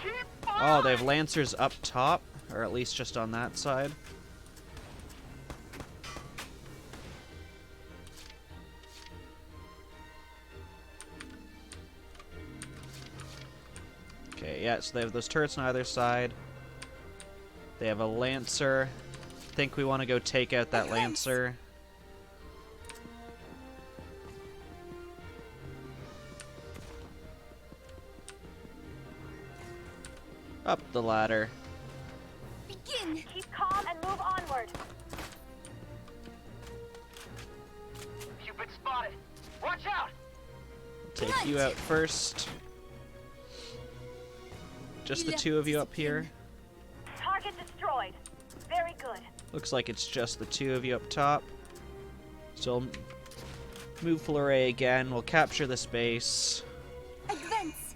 Keep Oh, they have Lancers up top, or at least just on that side. Okay, yeah, so they have those turrets on either side. They have a Lancer. I think we want to go take out that Lancer. Up the ladder. Begin. Keep calm and move onward. You've been spotted. Watch out. Take you out first. Just the two of you up here. Target destroyed. Very good. Looks like it's just the two of you up top. So move Fleuret again. We'll capture this base. Advance.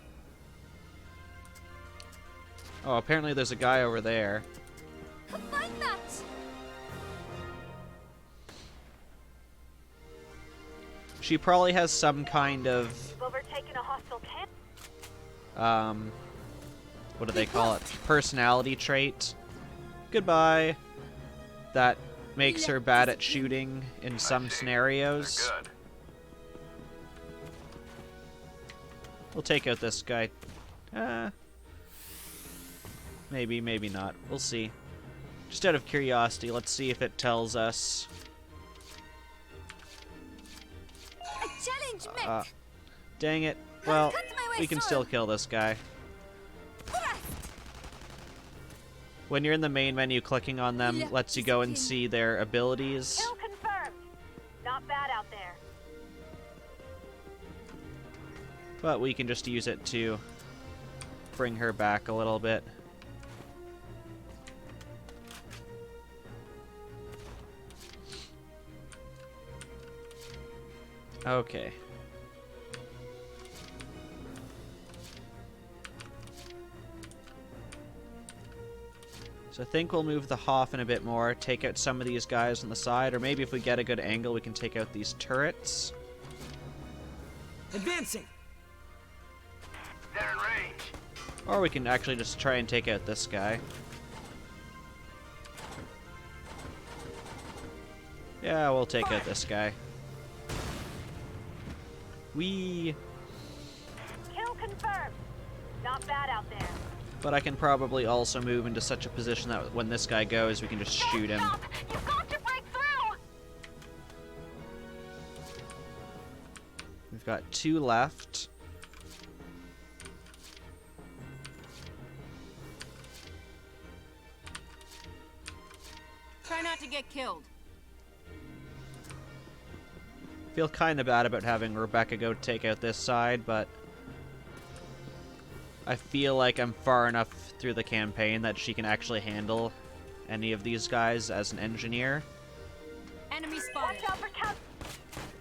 Oh, apparently there's a guy over there. Find that. She probably has some kind of You've overtaken a hostile camp. what do they call it? Personality trait. Goodbye. That makes her bad at shooting in some scenarios. We'll take out this guy. Maybe, maybe not. We'll see. Just out of curiosity, let's see if it tells us. A challenge met. Dang it. Well, we can still kill this guy. When you're in the main menu, clicking on them lets you go and see their abilities. Kill confirmed. Not bad out there. But we can just use it to bring her back a little bit. Okay. So I think we'll move the Hoffen a bit more, take out some of these guys on the side, or maybe if we get a good angle, we can take out these turrets. Advancing. They're in range. Or we can actually just try and take out this guy. Yeah, we'll take out this guy. Whee! Kill confirmed. Not bad out there. But I can probably also move into such a position that when this guy goes, we can just shoot him. Stop. You've got to break through. We've got 2 left. Try not to get killed. Feel kind of bad about having Rebecca go take out this side, but I feel like I'm far enough through the campaign that she can actually handle any of these guys as an engineer. Enemy spotted. Watch out for counter.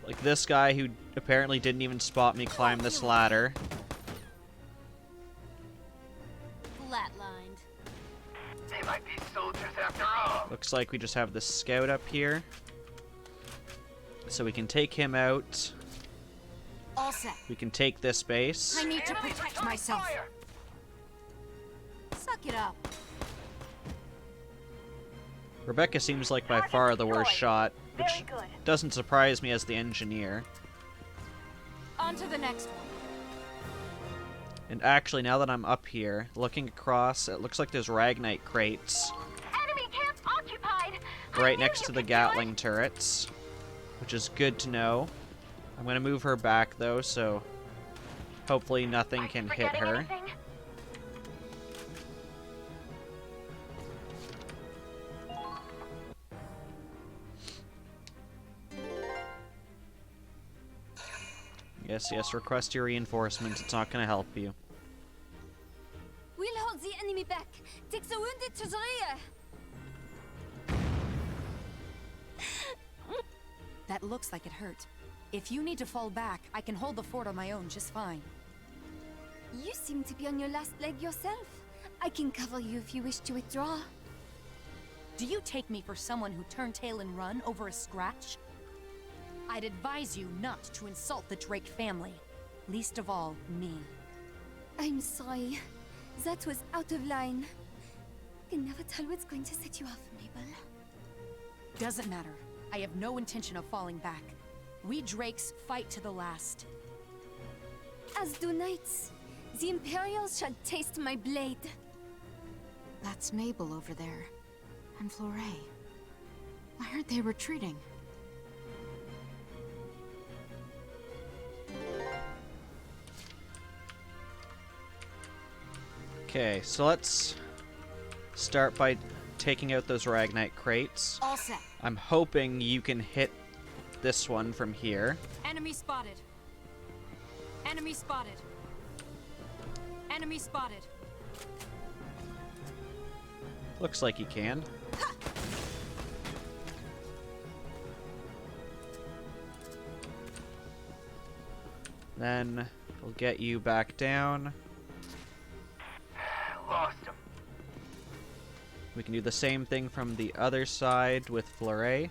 Like this guy who apparently didn't even spot me climb this ladder. Flatlined. They might be soldiers after all. Looks like we just have the scout up here. So we can take him out. All set. We can take this base. I need to protect myself. Suck it up. Rebecca seems like by far the worst shot, which doesn't surprise me as the engineer. On to the next one. And actually, now that I'm up here, looking across, it looks like there's Ragnite crates Enemy camp occupied. right next to the Gatling turrets, which is good to know. I'm going to move her back, though, so hopefully nothing can hit her. Yes, request your reinforcements. It's not gonna help you. We'll hold the enemy back. Take the wounded to the rear. That looks like it hurt. If you need to fall back, I can hold the fort on my own just fine. You seem to be on your last leg yourself. I can cover you if you wish to withdraw. Do you take me for someone who turned tail and run over a scratch? I'd advise you not to insult the Drake family. Least of all, me. I'm sorry. That was out of line. I can never tell what's going to set you off, Mabel. Doesn't matter. I have no intention of falling back. We Drakes fight to the last. As do knights. The Imperials shall taste my blade. That's Mabel over there. And Flore. I heard they were retreating. Okay, so let's start by taking out those Ragnite crates. All set. I'm hoping you can hit this one from here. Enemy spotted. Enemy spotted. Enemy spotted. Looks like you can. Then we'll get you back down. Lost him. We can do the same thing from the other side with Flore. Enemy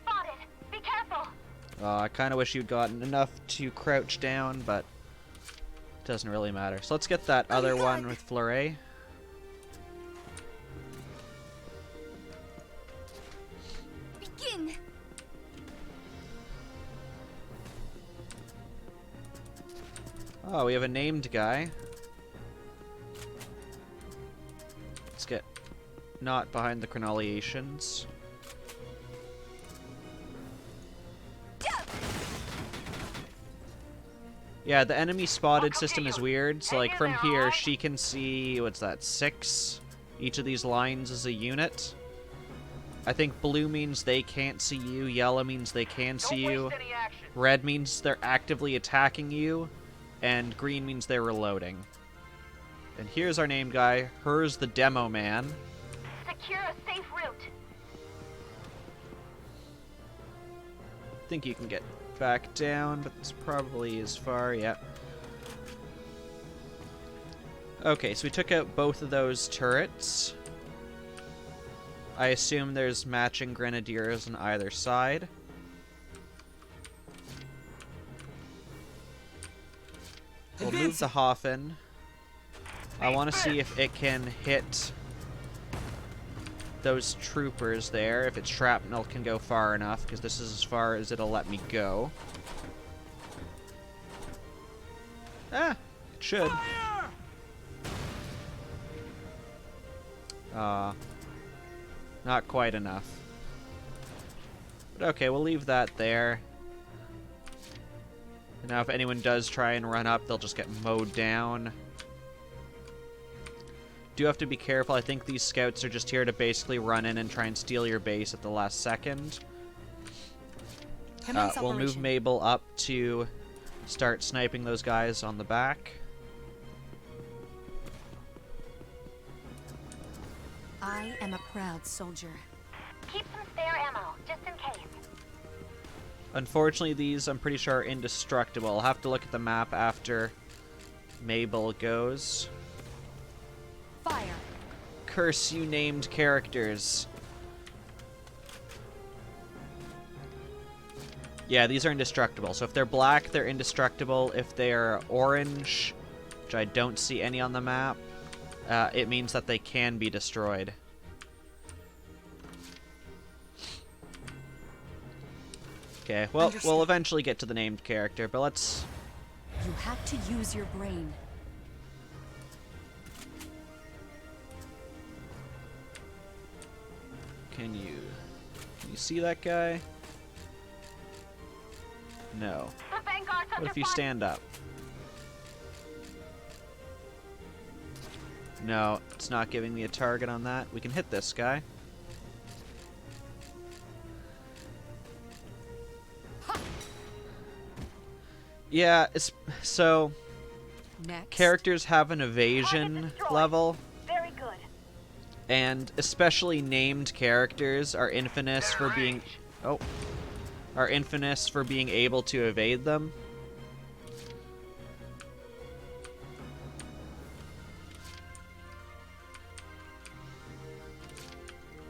spotted. Be careful. I kind of wish you'd gotten enough to crouch down, but it doesn't really matter. So let's get that other one with Flore. Begin. Oh, we have a named guy. Let's get not behind the chronoliations. Yeah, the enemy spotted system is weird. So like from here, she can see, what's that, 6? Each of these lines is a unit. I think blue means they can't see you, yellow means they can see you, red means they're actively attacking you, and green means they're reloading. And here's our named guy. Her's the demo man. Secure a safe route. I think you can get back down, but this probably is far. Yep. Okay, so we took out both of those turrets. I assume there's matching grenadiers on either side. We'll move the Hoffen. I want to see if it can hit those troopers there, if its shrapnel can go far enough, because this is as far as it'll let me go. Ah, it should. Not quite enough. But okay, we'll leave that there. And now if anyone does try and run up, they'll just get mowed down. Do have to be careful. I think these scouts are just here to basically run in and try and steal your base at the last second. We'll move Mabel up to start sniping those guys on the back. I am a proud soldier. Keep some spare ammo, just in case. Unfortunately, these, I'm pretty sure, are indestructible. I'll have to look at the map after Mabel goes. Fire. Curse you named characters. Yeah, these are indestructible. So if they're black, they're indestructible. If they're orange, which I don't see any on the map, it means that they can be destroyed. Okay, well, we'll eventually get to the named character, but let's... You have to use your brain. Can you see that guy? No. What if you stand up? No, it's not giving me a target on that. We can hit this guy. Yeah, so Next. characters have an evasion level, Very good. and especially named characters are infamous for being able to evade them.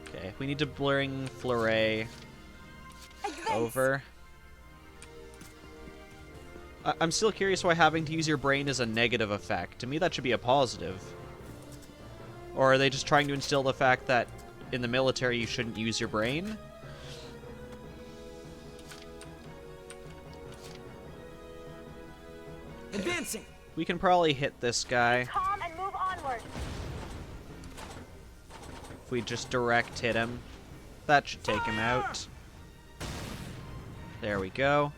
Okay, we need to bring Fleuret over. I'm still curious why having to use your brain is a negative effect. To me, that should be a positive. Or are they just trying to instill the fact that in the military you shouldn't use your brain? Advancing. We can probably hit this guy Calm and move onward. if we just direct hit him. That should take him out. There we go.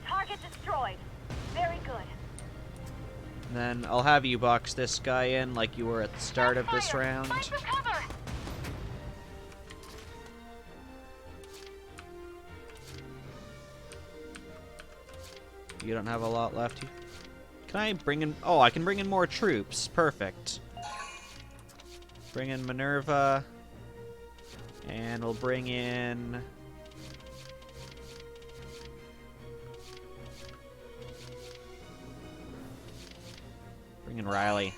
Target destroyed. Very good. And then I'll have you box this guy in like you were at the start of this round. Find some cover. You don't have a lot left. Can I bring in... Oh, I can bring in more troops. Perfect. Bring in Minerva. And we'll bring in... Bring in Riley.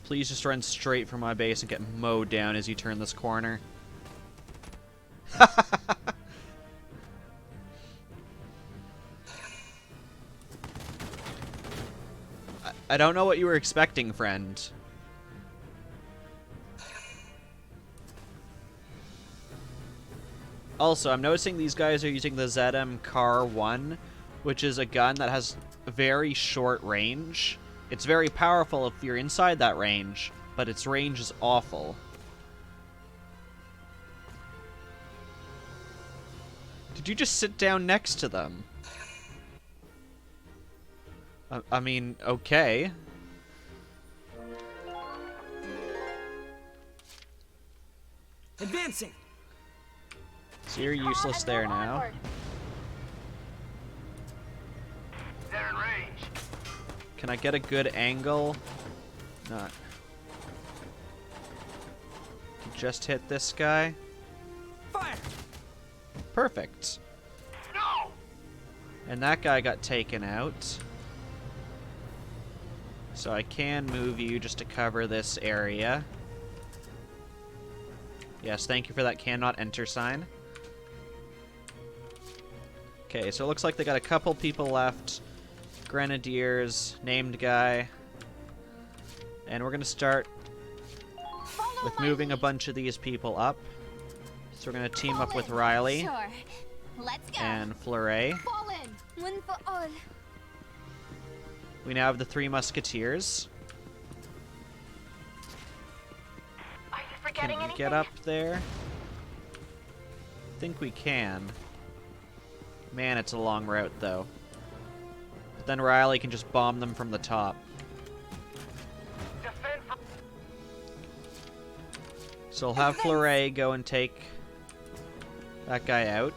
Please just run straight for my base and get mowed down as you turn this corner. I don't know what you were expecting, friend. Also, I'm noticing these guys are using the ZM Car 1, which is a gun that has very short range. It's very powerful if you're inside that range, but its range is awful. Did you just sit down next to them? I mean, okay. Advancing. So you're useless there now. They're in range. Can I get a good angle? Not. Just hit this guy. Fire. Perfect. No. And that guy got taken out. So I can move you just to cover this area. Yes, thank you for that cannot enter sign. Okay, so it looks like they got a couple people left. Grenadiers, named guy. And we're going to start with moving a bunch of these people up. So we're going to team up with Riley. Sure. Let's go. And Fleuret. Fall in. One for all. We now have the 3 Musketeers. Are you Can forgetting we anything? get up there? I think we can. Man, it's a long route, though. But then Riley can just bomb them from the top. Defend for So we'll have Fleuret go and take that guy out.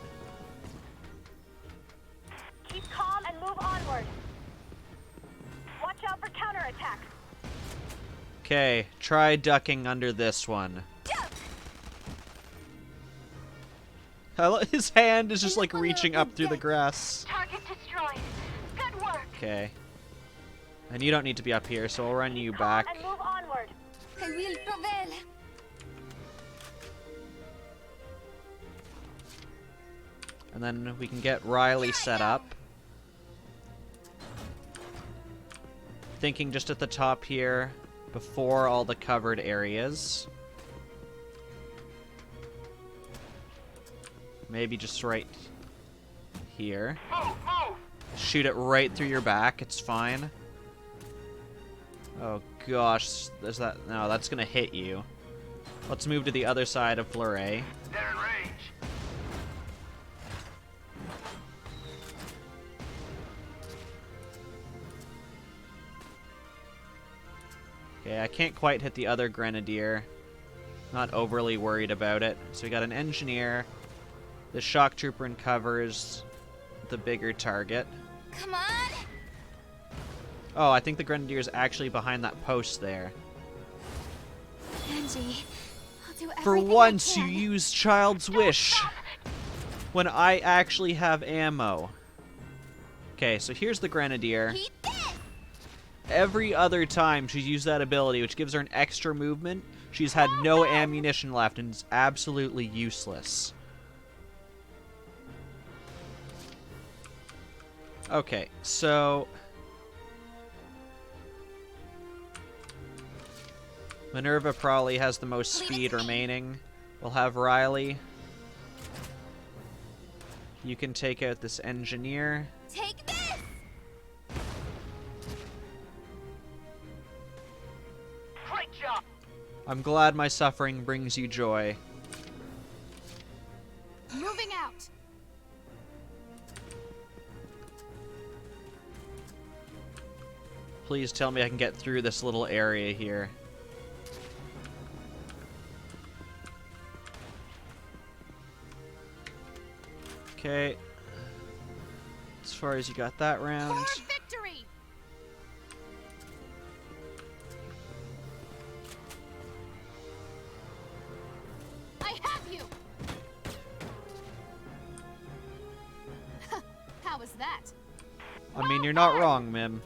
Keep calm and move onward. Watch out for counterattacks. Okay, try ducking under this one. His hand is just like reaching up through the grass. Target destroyed. Good work. Okay. And you don't need to be up here, so I'll run you back. And move onward. I will prevail. And then we can get Riley set up. Thinking just at the top here, before all the covered areas. Maybe just right here. Shoot it right through your back, it's fine. Oh gosh, there's that. No, that's gonna hit you. Let's move to the other side of Fleuret. They're in range. Okay, I can't quite hit the other grenadier. Not overly worried about it. So we got an engineer. The shock trooper uncovers the bigger target. Come on! Oh, I think the grenadier is actually behind that post there. Angie, I'll do everything For I once, you can. use Child's Wish when I actually have ammo. Okay, so here's the grenadier. Every other time she's used that ability, which gives her an extra movement, she's had no ammunition left and is absolutely useless. Okay, so Minerva probably has the most speed remaining. We'll have Riley. You can take out this engineer. Take this! Great job! I'm glad my suffering brings you joy. Moving out. Please tell me I can get through this little area here. Okay. As far as you got that round. For victory! I have you! How was that? I mean, you're not wrong, Mim.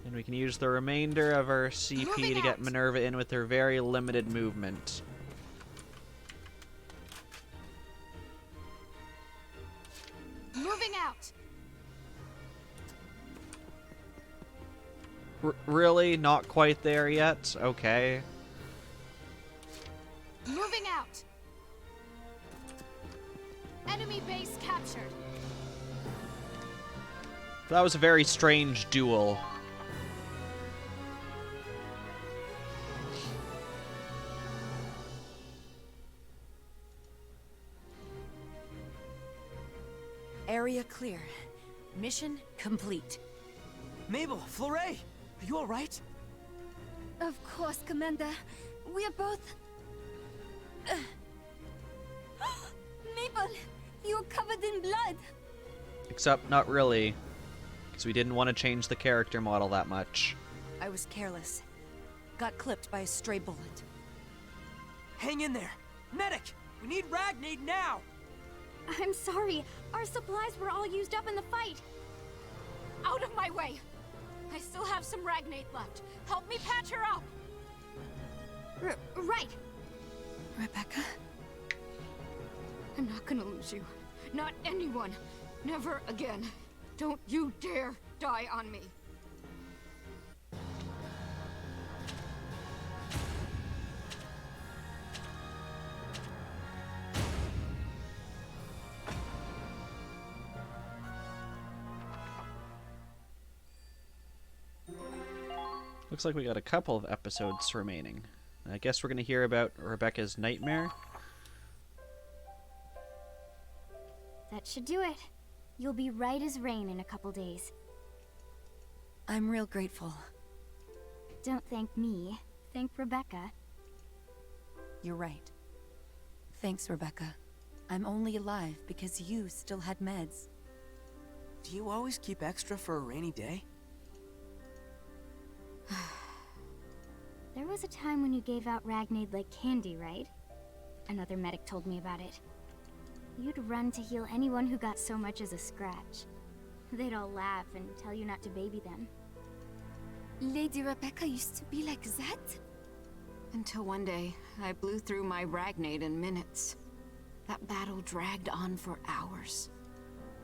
And we can use the remainder of our CP to get Minerva in with her very limited movement. Moving out. Really? Not quite there yet? Okay. Moving out. Enemy base captured. That was a very strange duel. Area clear. Mission complete. Mabel, Fleury, are you alright? Of course, Commander. We're both... Mabel, you're covered in blood. Except not really. Because we didn't want to change the character model that much. I was careless. Got clipped by a stray bullet. Hang in there! Medic! We need Ragnade now! I'm sorry. Our supplies were all used up in the fight. Out of my way! I still have some Ragnade left. Help me patch her up! Right. Rebecca? I'm not gonna lose you. Not anyone. Never again. Don't you dare die on me. Looks like we got a couple of episodes remaining. I guess we're going to hear about Rebecca's nightmare. That should do it. You'll be right as rain in a couple days. I'm real grateful. Don't thank me. Thank Rebecca. You're right. Thanks, Rebecca. I'm only alive because you still had meds. Do you always keep extra for a rainy day? There was a time when you gave out Ragnade like candy, right? Another medic told me about it. You'd run to heal anyone who got so much as a scratch. They'd all laugh and tell you not to baby them. Lady Rebecca used to be like that? Until one day, I blew through my Ragnade in minutes. That battle dragged on for hours.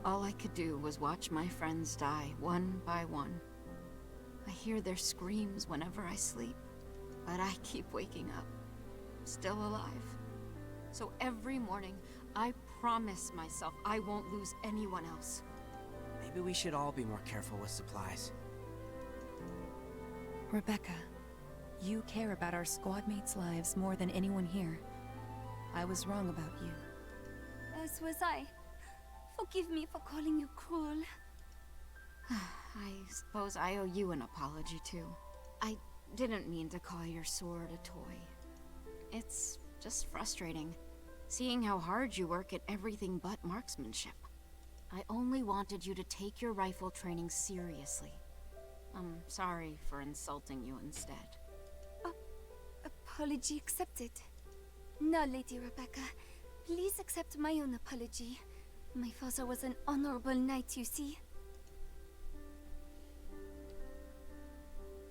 All I could do was watch my friends die, one by one. I hear their screams whenever I sleep, but I keep waking up, still alive. So every morning, I promise myself I won't lose anyone else. Maybe we should all be more careful with supplies. Rebecca, you care about our squad mates' lives more than anyone here. I was wrong about you. As was I. Forgive me for calling you cruel. I suppose I owe you an apology, too. I didn't mean to call your sword a toy. It's just frustrating, seeing how hard you work at everything but marksmanship. I only wanted you to take your rifle training seriously. I'm sorry for insulting you instead. Apology accepted. No, Lady Rebecca. Please accept my own apology. My father was an honorable knight, you see.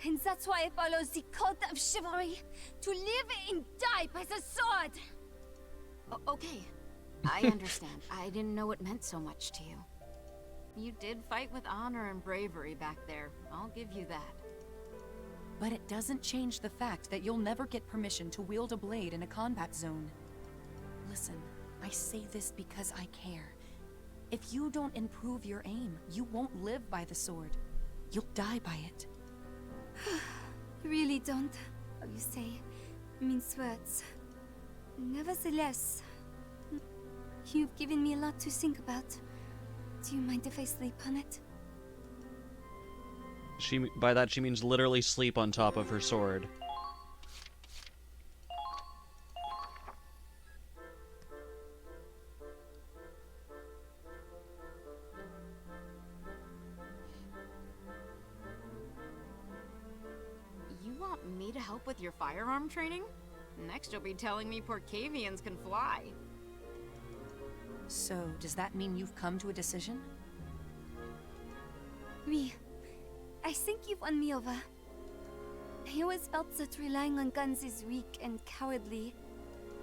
And that's why I follow the code of chivalry. To live and die by the sword! Okay. I understand. I didn't know it meant so much to you. You did fight with honor and bravery back there. I'll give you that. But it doesn't change the fact that you'll never get permission to wield a blade in a combat zone. Listen, I say this because I care. If you don't improve your aim, you won't live by the sword. You'll die by it. You really don't, how you say, mince words. Nevertheless, you've given me a lot to think about. Do you mind if I sleep on it? By that she means literally sleep on top of her sword. You want me to help with your firearm training? Next you'll be telling me Porcavians can fly. So, does that mean you've come to a decision? Oui. I think you've won me over. I always felt that relying on guns is weak and cowardly.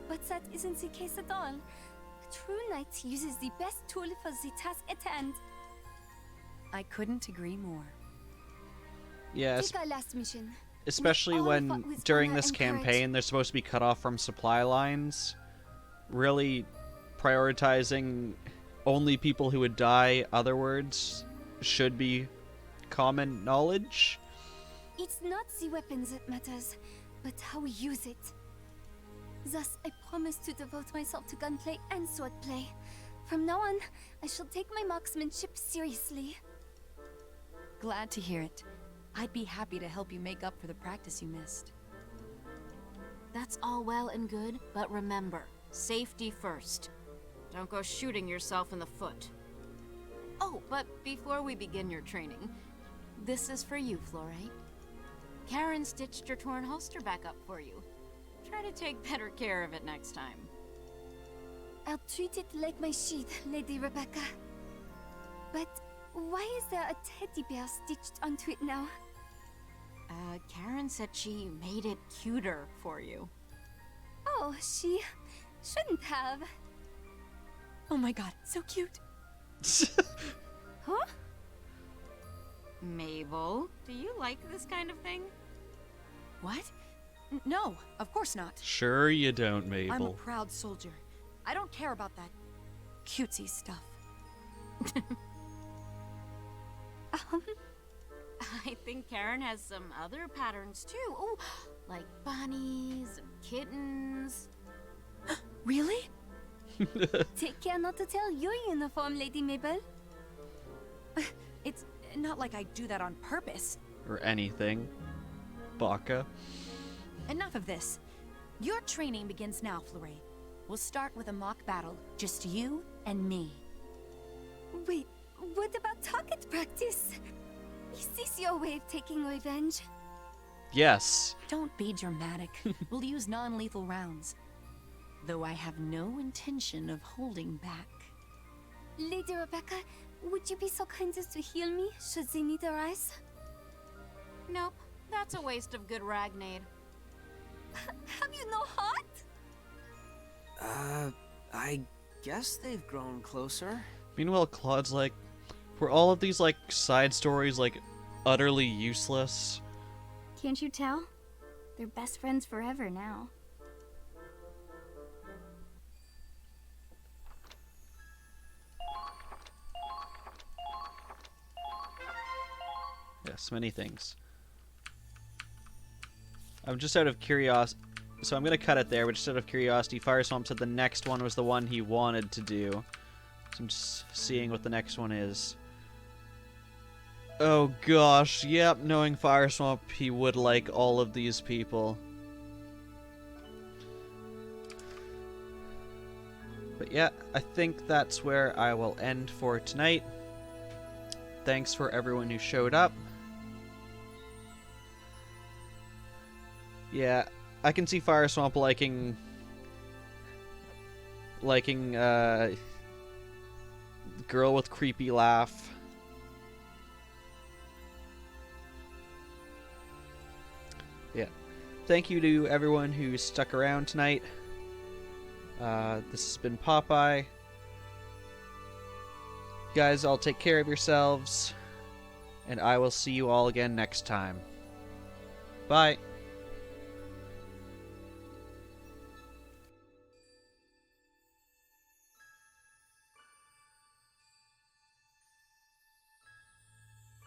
But that isn't the case at all. A true knight uses the best tool for the task at hand. I couldn't agree more. Yes. Take our last mission. Especially when, during this campaign, they're supposed to be cut off from supply lines. Really prioritizing only people who would die otherwise should be common knowledge. It's not the weapons that matters, but how we use it. Thus, I promise to devote myself to gunplay and swordplay. From now on, I shall take my marksmanship seriously. Glad to hear it. I'd be happy to help you make up for the practice you missed. That's all well and good, but remember, safety first. Don't go shooting yourself in the foot. Oh, but before we begin your training, this is for you, Flore. Karen stitched your torn holster back up for you. Try to take better care of it next time. I'll treat it like my sheath, Lady Rebecca. But why is there a teddy bear stitched onto it now? Karen said she made it cuter for you. Oh, she shouldn't have. Oh my god, so cute. Huh? Mabel, do you like this kind of thing? What? No, of course not. Sure you don't, Mabel. I'm a proud soldier. I don't care about that cutesy stuff. I think Karen has some other patterns too. Oh, like bunnies and kittens. Really? Take care not to tell your uniform, Lady Mabel. It's not like I do that on purpose. Or anything. Baka. Enough of this. Your training begins now, Flore. We'll start with a mock battle, just you and me. Wait, what about target practice? Is this your way of taking revenge? Yes. Don't be dramatic. We'll use non-lethal rounds. Though I have no intention of holding back. Lady Rebecca, would you be so kind as to heal me, should the need arise? Nope, that's a waste of good ragnade. Have you no heart? I guess they've grown closer. Meanwhile, Claude's like, were all of these, like, side stories, like, utterly useless? Can't you tell? They're best friends forever now. Yes, many things. I'm just out of curiosity, so I'm gonna cut it there, but just out of curiosity, Fireswamp said the next one was the one he wanted to do. So I'm just seeing what the next one is. Oh gosh, yep, knowing Fire Swamp, he would like all of these people. But yeah, I think that's where I will end for tonight. Thanks for everyone who showed up. Yeah, I can see Fire Swamp liking girl with creepy laugh. Yeah. Thank you to everyone who stuck around tonight. This has been Popeye. You guys all take care of yourselves, and I will see you all again next time. Bye.